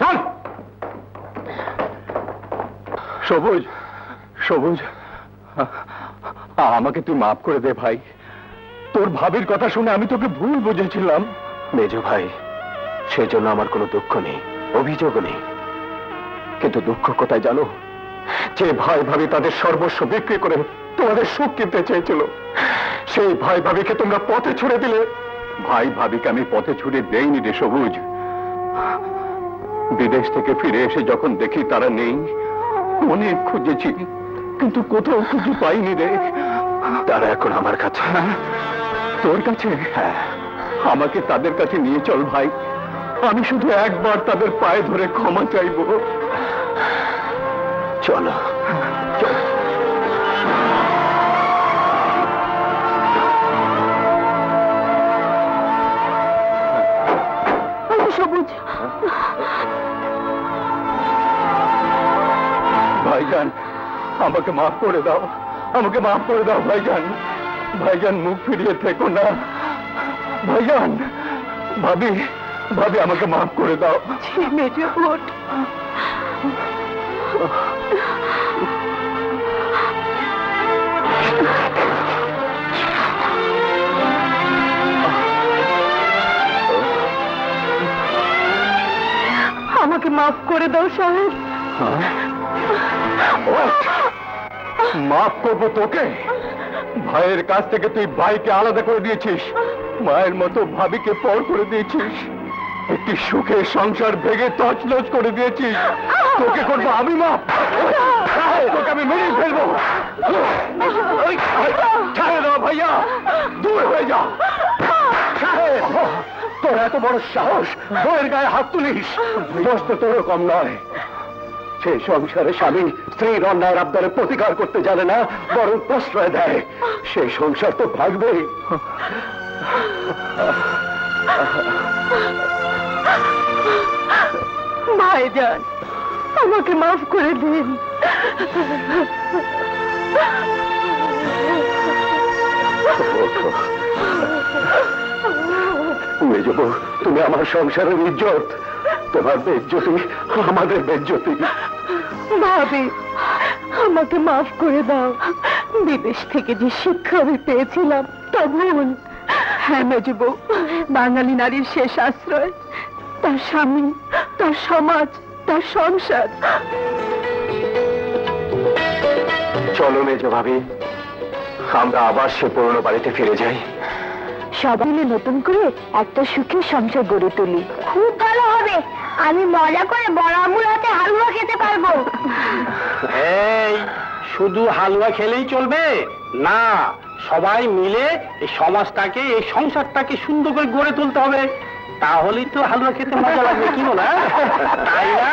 চল সবুজ, সবুজ, আমাকে তুই মাফ করে দে ভাই। তোর ভাবির কথা শুনে আমি তোকে ভুল বুঝেছিলাম। মেজ ভাই, সেজন্য আমার কোনো দুঃখ নেই, অভিযোগও নেই। কিন্তু দুঃখ কোথায় জানো? যে ভাই ভাবি তাদের সর্বস্ব বিক্রি করে তোমাদের সুখ কিনতে চেয়েছিল, সেই ভাই ভাবিকে তোমরা পথে ছুড়ে দিলে। ভাই ভাবিকে আমি পথে ছুড়ে দেইনি রে সবুজ। বিদেশ থেকে ফিরে এসে যখন দেখি তারা নেই, অনেক খুঁজেছি কিন্তু কোথাও খুঁজে পাইনি রে। তারা এখন আমার কাছে। তোর কাছে? হ্যাঁ, আমাকে তাদের কাছে নিয়ে চল ভাই। আমি শুধু একবার তাদের পায়ে ধরে ক্ষমা চাইব। চলো চলো। সবুজ, ভাইজান, আমাকে মাফ করে দাও, আমাকে মাফ করে দাও ভাইজান। ভাইজান, মুখ ফিরিয়ে থেকো না ভাইজান। ভাবি, ভাবি, আমাকে মাফ করে দাও। মেজো বোন, আমাকে মাফ করে দাও সাহেব। মাফ করবো তোকে? ভাইয়ের কাছ থেকে তুই ভাইকে আলাদা করে দিয়েছিস, মায়ের মতো ভাবিকে পর করে দিয়েছিস, একটি সুখের সংসার ভেঙে তছনছ করে দিয়েছিস। তোকে করবো আমি মাফ? তোকে আমি মেরে ফেলবো। ছেড়ে দাও ভাইয়া, দূর হয়ে যা। তোর এত বড় সাহস, বউয়ের গায়ে হাত তুলিস? দোষ তো তোরও কম নয়। সেই সংসারে স্বামী স্ত্রীর অন্যায়ের আবদারে প্রতিকার করতে জানে না, বরং প্রশ্রয় দেয়। সেই সংসার তো ভাগবে। ভাইজান, আমাকে মাফ করে দিন। মেজ বউ, তুমি আমার সংসারের ইজ্জত। তোমার বেজ্জতি আমাদের বেজ্জতি। ভাবি, আমাকে মাফ করে দাও। বিদেশ থেকে যে শিক্ষা আমি পেয়েছিলাম তা ভুল। হ্যাঁ মেজ বউ, বাঙালি নারীর শেষ আশ্রয় তার স্বামী, তার সমাজ, তার সংসার। চলো মেজ ভাবি, আমরা আবার সে পুরনো বাড়িতে ফিরে যাই। সবাই মিলে নতুন করে একটা সুখী সংসার গড়ে তুলি। খুব ভালো হবে, আমি মজা করে বড় আম্মুর হাতে হালুয়া খেতে পারবো। এই শুধু হালুয়া খেলেই চলবে না, সবাই মিলে এই সমাজটাকে, এই সংসারটাকে সুন্দর করে গড়ে তুলতে হবে। তাহলেই তো হালুয়া খেতে মজা লাগবে, কি বলে? তাই না?